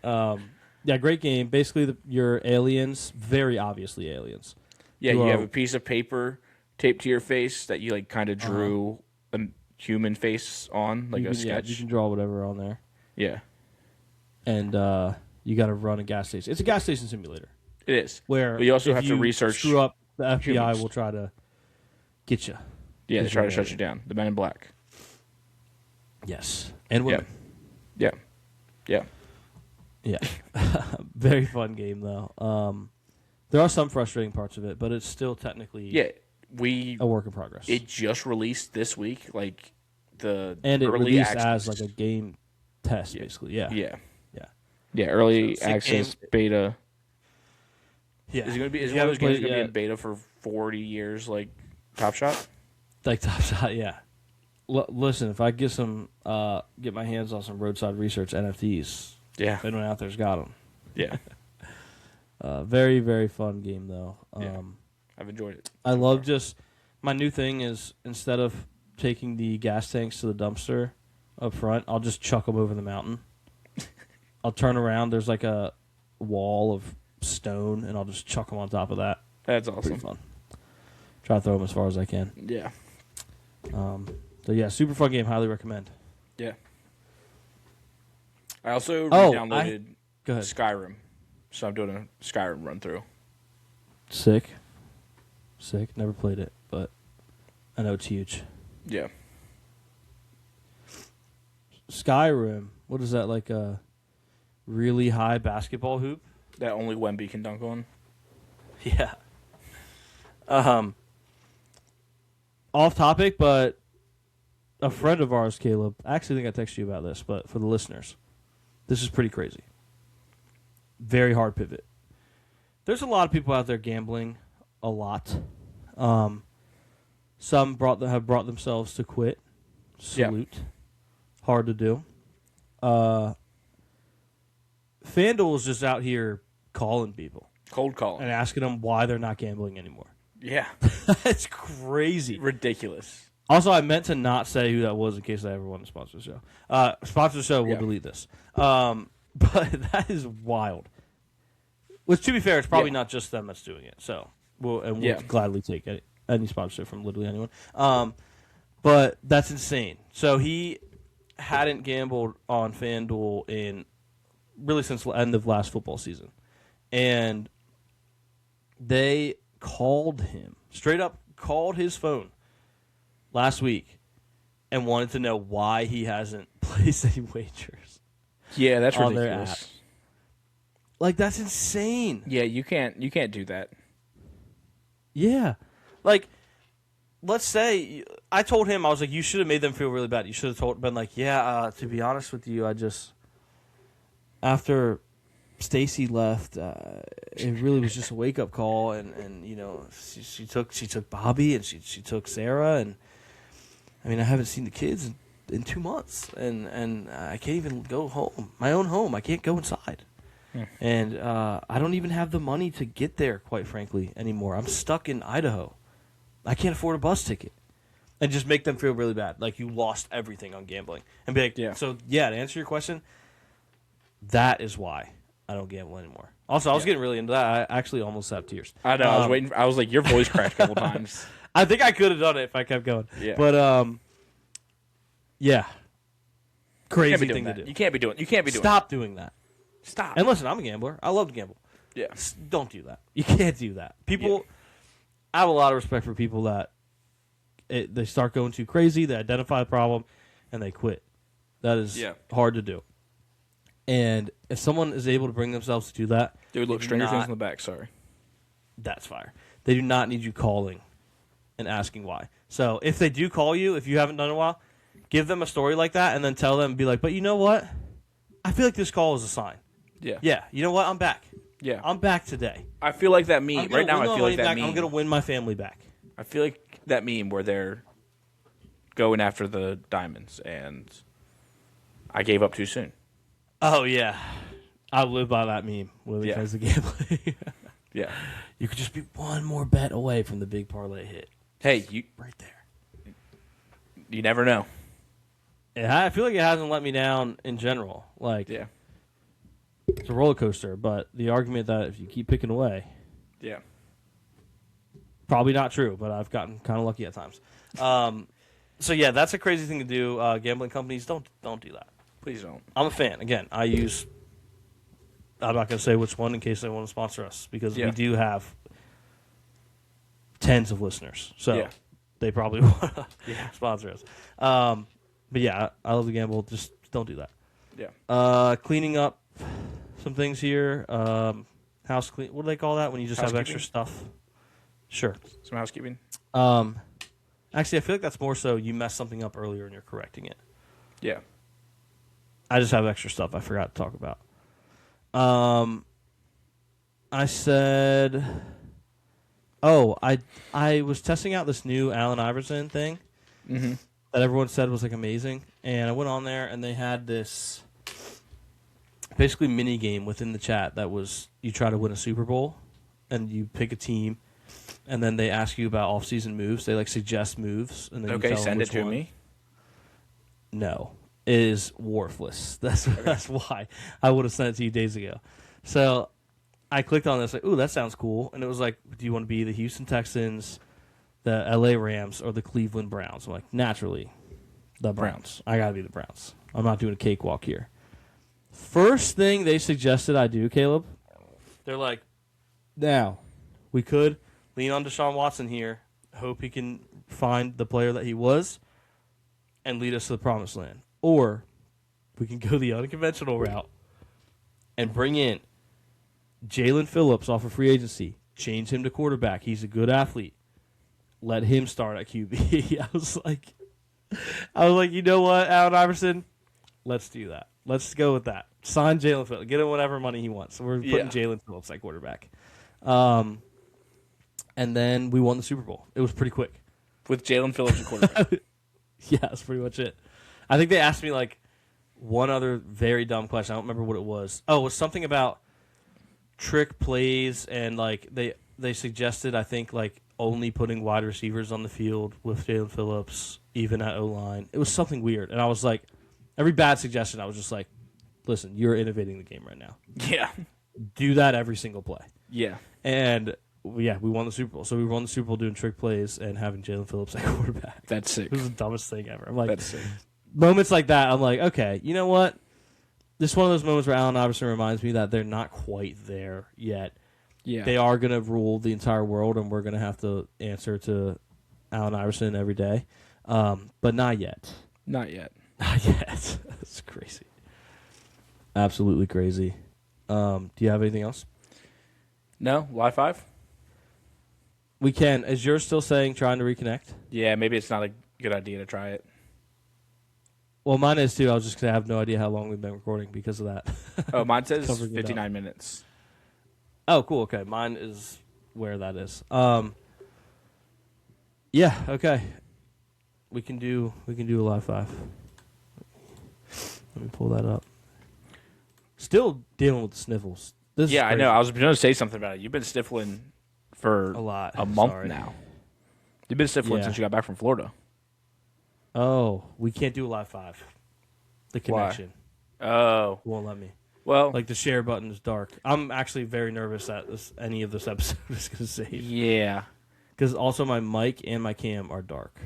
Yeah, great game. Basically, you're aliens, very obviously aliens. Yeah, You you are- have a piece of paper taped to your face that you like kind of drew a human face on, like You a can, yeah, sketch. you can draw whatever on there. Yeah. And you got to run a gas station. It's a gas station simulator. It is. Where But you also if have to research screw up, the FBI humans. will try to get you. Yeah, they Because try to you're shut an you down. The Men in Black. Yes. And women. Yeah. Yeah. Yeah. Very fun game, though. There are some frustrating parts of it, but it's still technically Yeah. a work in progress. It just released this week, like the and it early released access. as like a game test, basically. Yeah. Yeah. Yeah. Yeah, early So, sick access game. beta. Yeah. Is it going to be? Is If you one of those haven't games going to played be it in beta for 40 years, like Top Shot? Like Top Shot, yeah. Listen, if I get get my hands on some Roadside Research NFTs, Yeah. if anyone out there's got them. Yeah. Very, very fun game, though. Yeah. I've enjoyed it. I love just my new thing is instead of taking the gas tanks to the dumpster up front, I'll just chuck them over the mountain. I'll turn around. There's like a wall of stone, and I'll just chuck them on top of that. That's Pretty awesome. fun. Try to throw them as far as I can. Yeah. So yeah, super fun game. Highly recommend. Yeah. I also Oh, downloaded Go ahead. Skyrim, so I'm doing a Skyrim run through. Sick. Never played it, but I know it's huge. Yeah. Skyrim. What is that, like a really high basketball hoop? That only Wemby can dunk on. Yeah. Off topic, but a friend of ours, Caleb, I actually think I texted you about this, but for the listeners, this is pretty crazy. Very hard pivot. There's a lot of people out there gambling a lot. Some have brought themselves to quit. Salute. Yeah. Hard to do. FanDuel is just out here calling people. Cold calling. And asking them why they're not gambling anymore. Yeah. That's crazy. Ridiculous. Also, I meant to not say who that was in case I ever want to sponsor the show. Sponsor the show, we'll delete this. But that is wild. Which, to be fair, it's probably not just them that's doing it. So we'll gladly take any sponsorship from literally anyone. But that's insane. So he hadn't gambled on FanDuel since the end of last football season. And they called him, straight up called his phone last week and wanted to know why he hasn't placed any wagers. Yeah, that's on ridiculous. Their app. Like, that's insane. Yeah, you can't do that. Yeah. Like, let's say I told him, I was like, you should have made them feel really bad. You should have been like, yeah, to be honest with you, after Stacy left, it really was just a wake up call, and you know, she took Bobby and she took Sarah, and I mean, I haven't seen the kids in 2 months, and I can't even go home, my own home. I can't go inside, and I don't even have the money to get there, quite frankly, anymore. I'm stuck in Idaho. I can't afford a bus ticket, and just make them feel really bad, like you lost everything on gambling, and be like, to answer your question, that is why. I don't gamble anymore. Also, I was getting really into that. I actually almost have tears. I know. I was waiting. I was like, your voice cracked a couple times. I think I could have done it if I kept going. Yeah. But yeah, crazy thing to do. You can't be doing. Stop doing that. Stop. And listen, I'm a gambler. I love to gamble. Yeah. Don't do that. You can't do that. People, I have a lot of respect for people that they start going too crazy. They identify the problem, and they quit. That is hard to do. And if someone is able to bring themselves to do that, dude, look, Stranger Things in the back. Sorry, that's fire. They do not need you calling and asking why. So if they do call you, if you haven't done it in a while, give them a story like that, and then tell them, be like, but you know what? I feel like this call is a sign. Yeah. Yeah. You know what? I'm back. Yeah. I'm back today. I feel like that meme right now. I feel like that meme. I'm gonna win my family back. I feel like that meme where they're going after the diamonds, and I gave up too soon. Oh yeah, I live by that meme when it comes to gambling. Yeah, you could just be one more bet away from the big parlay hit. Hey, you right there. You never know. Yeah, I feel like it hasn't let me down in general. Like, it's a roller coaster. But the argument that if you keep picking away, probably not true. But I've gotten kind of lucky at times. So yeah, that's a crazy thing to do. Gambling companies don't do that. Please don't. I'm a fan. Again, I'm not going to say which one in case they want to sponsor us because we do have tens of listeners. So they probably want to sponsor us. But yeah, I love to gamble. Just don't do that. Yeah. Cleaning up some things here. House clean. What do they call that when you just have extra stuff? Sure. Some housekeeping. Actually, I feel like that's more so you mess something up earlier and you're correcting it. Yeah. I just have extra stuff I forgot to talk about. I said, I was testing out this new Allen Iverson thing that everyone said was like amazing, and I went on there and they had this basically mini game within the chat that was you try to win a Super Bowl, and you pick a team, and then they ask you about off-season moves. They like suggest moves, and then you tell them send it which to one. me. No. Is worthless. That's why I would have sent it to you days ago. So I clicked on this, like, ooh, that sounds cool. And it was like, do you want to be the Houston Texans, the LA Rams, or the Cleveland Browns? I'm like, naturally, the Browns. I got to be the Browns. I'm not doing a cakewalk here. First thing they suggested I do, Caleb, they're like, now, we could lean on Deshaun Watson here, hope he can find the player that he was, and lead us to the promised land. Or we can go the unconventional route and bring in Jalen Phillips off of free agency, change him to quarterback. He's a good athlete. Let him start at QB. I was like, you know what, Allen Iverson? Let's do that. Let's go with that. Sign Jalen Phillips. Get him whatever money he wants. So we're putting Jalen Phillips at quarterback. And then we won the Super Bowl. It was pretty quick. With Jalen Phillips at quarterback. Yeah, that's pretty much it. I think they asked me like one other very dumb question. I don't remember what it was. Oh, it was something about trick plays and like they suggested I think like only putting wide receivers on the field with Jalen Phillips even at O-line. It was something weird, and I was like, every bad suggestion, I was just like, listen, you're innovating the game right now. Yeah, do that every single play. Yeah, and we won the Super Bowl. So we won the Super Bowl doing trick plays and having Jalen Phillips at quarterback. That's sick. It was the dumbest thing ever. I'm like, that's sick. Moments like that, I'm like, okay, you know what? This is one of those moments where Allen Iverson reminds me that they're not quite there yet. Yeah. They are going to rule the entire world, and we're going to have to answer to Allen Iverson every day. But not yet. Not yet. Not yet. That's crazy. Absolutely crazy. Do you have anything else? No? Y5? We can. Is yours still saying trying to reconnect? Yeah, maybe it's not a good idea to try it. Well, mine is too. I was just going to have no idea how long we've been recording because of that. Oh, mine says 59 minutes. Oh, cool. Okay. Mine is where that is. Yeah, okay. We can do a live 5. Let me pull that up. Still dealing with the sniffles. Yeah, I know. I was going to say something about it. You've been sniffling for a month now. You've been sniffling since you got back from Florida. Oh, we can't do a live 5. The connection. Why? Oh. Won't let me. Well, Like the share button is dark. I'm actually very nervous that any of this episode is going to save. yeah. Because also my mic and my cam are dark.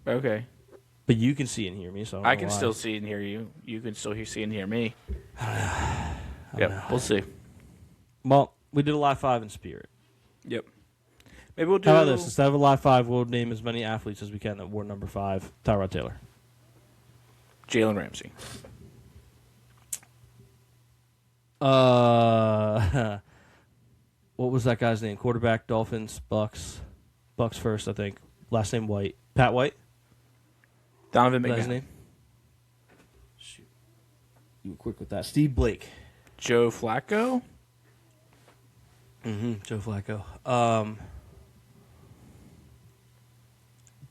Okay. But you can see and hear me, so I can still see and hear you. You can still see and hear me. Yep. We'll see. Well, we did a live 5 in spirit. Yep. Maybe we'll do. How about this? Instead of a live 5, we'll name as many athletes as we can that wore number 5. Tyrod Taylor. Jalen Ramsey. What was that guy's name? Quarterback, Dolphins, Bucks. Bucks first, I think. Last name White. Pat White? Donovan Is that his McNabb. name? Shoot. You were quick with that. Steve Blake. Joe Flacco. Joe Flacco.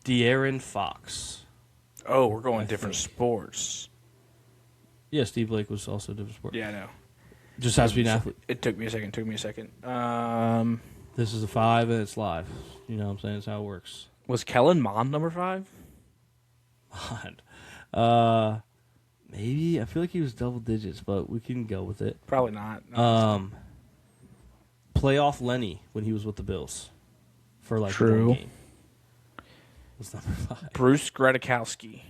De'Aaron Fox. Oh, we're going different sports. Yeah, Steve Blake was also a different sport. Yeah, I know. Just has to be an athlete. It took me a second. This is a 5 and it's live. You know what I'm saying? That's how it works. Was Kellen Mond number 5? Maybe. I feel like he was double digits, but we can go with it. Probably not. Playoff Lenny when he was with the Bills for like True. one game. Was number 5. Bruce Gradikowski.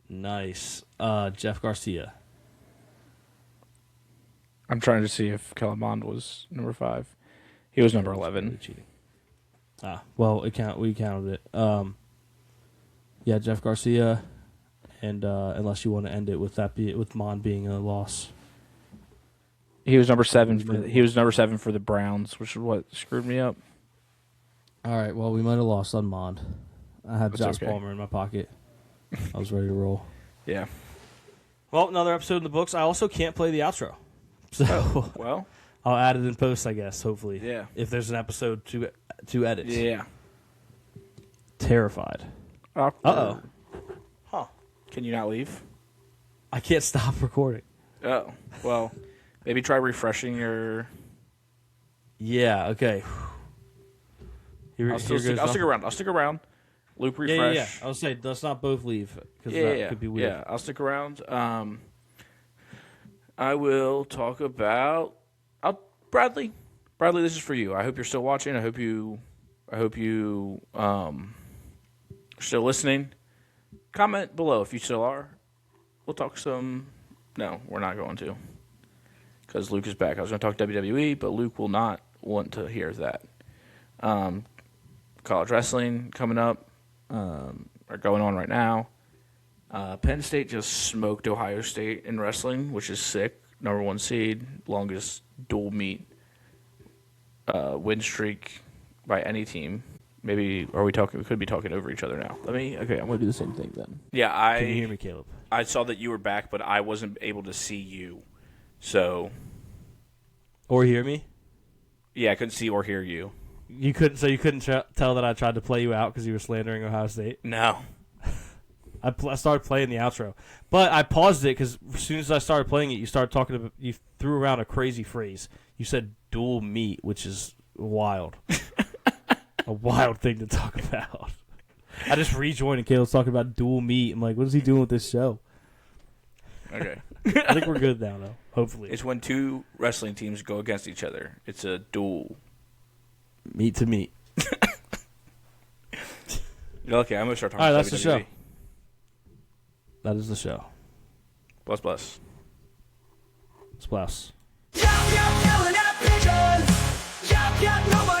Nice. Jeff Garcia. I'm trying to see if Kellen Mond was number 5. He was number 11. Cheating. Well, we counted it. Yeah, Jeff Garcia, and unless you want to end it with with Mon being a loss. He was number 7. He was number 7 for the Browns, which is what screwed me up. All right. Well, we might have lost on Mond. I had That's Josh okay. Palmer in my pocket. I was ready to roll. Yeah. Well, another episode in the books. I also can't play the outro, so Well. I'll add it in post, I guess. Hopefully, Yeah. If there's an episode to edit. Yeah. Terrified. Uh-oh. Huh. Can you not leave? I can't stop recording. Oh. Well, maybe try refreshing your... Yeah. Okay. I'll stick around. Loop refresh. Yeah. I'll say let's not both leave because that could be weird. Yeah, I'll stick around. I will talk about Bradley. Bradley, this is for you. I hope you're still watching. I hope you are still listening. Comment below if you still are. We'll talk some. No, we're not going to, because Luke is back. I was going to talk WWE, but Luke will not want to hear that. College wrestling coming up. Are going on right now. Penn State just smoked Ohio State in wrestling, which is sick. Number 1 seed, longest dual meet win streak by any team. Maybe we could be talking over each other now. Okay, I'm gonna do the same thing then. Yeah, Can you hear me, Caleb? I saw that you were back, but I wasn't able to see you. Or hear me? Yeah, I couldn't see or hear you. You couldn't. So you couldn't tell that I tried to play you out because you were slandering Ohio State. No. I started playing the outro, but I paused it because as soon as I started playing it, you started talking about. You threw around a crazy phrase. You said dual meat, which is wild. A wild thing to talk about. I just rejoined and Caleb's talking about dual meat. I'm like, what is he doing with this show? Okay. I think we're good now, though. Hopefully, It's when 2 wrestling teams go against each other. It's a duel. meat to meat. Okay, I'm gonna start talking. All right, about that's the WWE. show. That is the show. Bless. Splash. Yap, yap, yelling at pigeons. Yap, yap, nobody